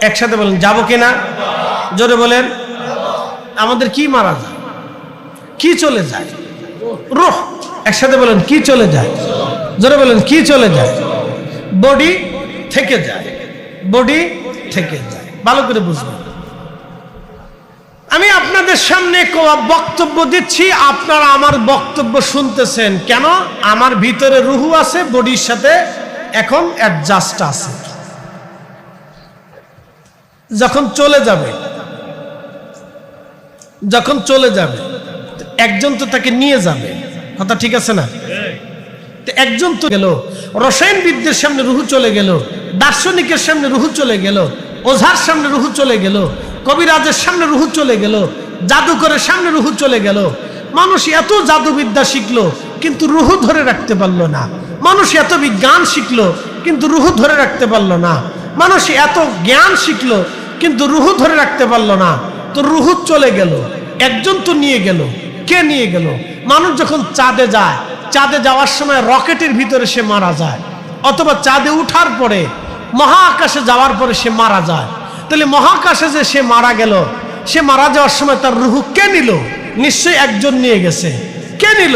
একসাথে বলেন, যাব কিনা? জোরে বলেন। আমাদের কি মারা যায়? কি চলে যায়? রূহ। একসাথে বলেন, কি চলে যায়? জোরে বলেন, কি চলে যায়? বডি থেকে যায়, বডি থেকে যায়। ভালো করে বুঝবেন। আমি আপনাদের সামনে বক্তব্য দিচ্ছি, আপনারা আমার বক্তব্য শুনতেছেন কেন? আমার ভিতরে রূহ আছে, বডির সাথে এখন অ্যাডজাস্ট আছে। যখন চলে যাবে একজন তো তাকে নিয়ে যাবে, কথা ঠিক আছে না? একজন তো গেল, রসায়নবিদদের সামনে রূহ চলে গেল, দার্শনিকের সামনে রূহ চলে গেল, ওঝার সামনে রূহ চলে গেল, কবিরাজের সামনে রূহ চলে গেল, জাদুকরের সামনে রূহ চলে গেল। মানুষ এত জাদুবিদ্যা শিখলো কিন্তু রূহ ধরে রাখতে পারলো না। মানুষ এত বিজ্ঞান শিখলো কিন্তু রূহ ধরে রাখতে পারলো না। মানুষ এত জ্ঞান শিখলো কিন্তু রূহ ধরে রাখতে পারলো না। তো রূহ চলে গেল, একজন তো নিয়ে গেল। কে নিয়ে গেল? মানুষ যখন চাঁদে যায়, চাঁদে যাওয়ার সময় রকেটের ভিতরে সে মারা যায়, অথবা চাঁদে উঠার পরে মহাকাশে যাওয়ার পরে সে মারা যায়। তাহলে মহাকাশে যে সে মারা গেল, সে মারা যাওয়ার সময় তার রূহ কে নিল? নিশ্চয়ই একজন নিয়ে গেছে। কে নিল?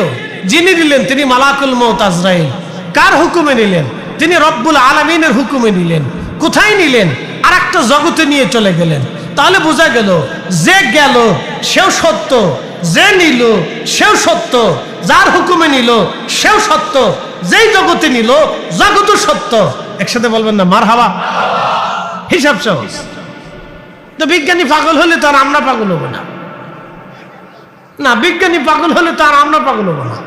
যিনি নিলেন তিনি মালাকুল মউত আজরাইল। কার হুকুমে নিলেন? তিনি রব্বুল আলামিনের হুকুমে নিলেন। কোথায় নিলেন? আর একটা জগতে নিয়ে চলে গেলেন। তাহলে বোঝা গেল যে গেল সেও সত্য, যে নিল সেও সত্য, যার হুকুমে নিল সেও সত্য, যেই জগতে নিল জগৎ সত্য। একসাথে বলবেন না মারহাবা? হিসাব সহজ। তো বিজ্ঞানী পাগল হলে তো আর আমরা পাগল হবো না, না বিজ্ঞানী পাগল হলে তো আর আমরা পাগল হবো না।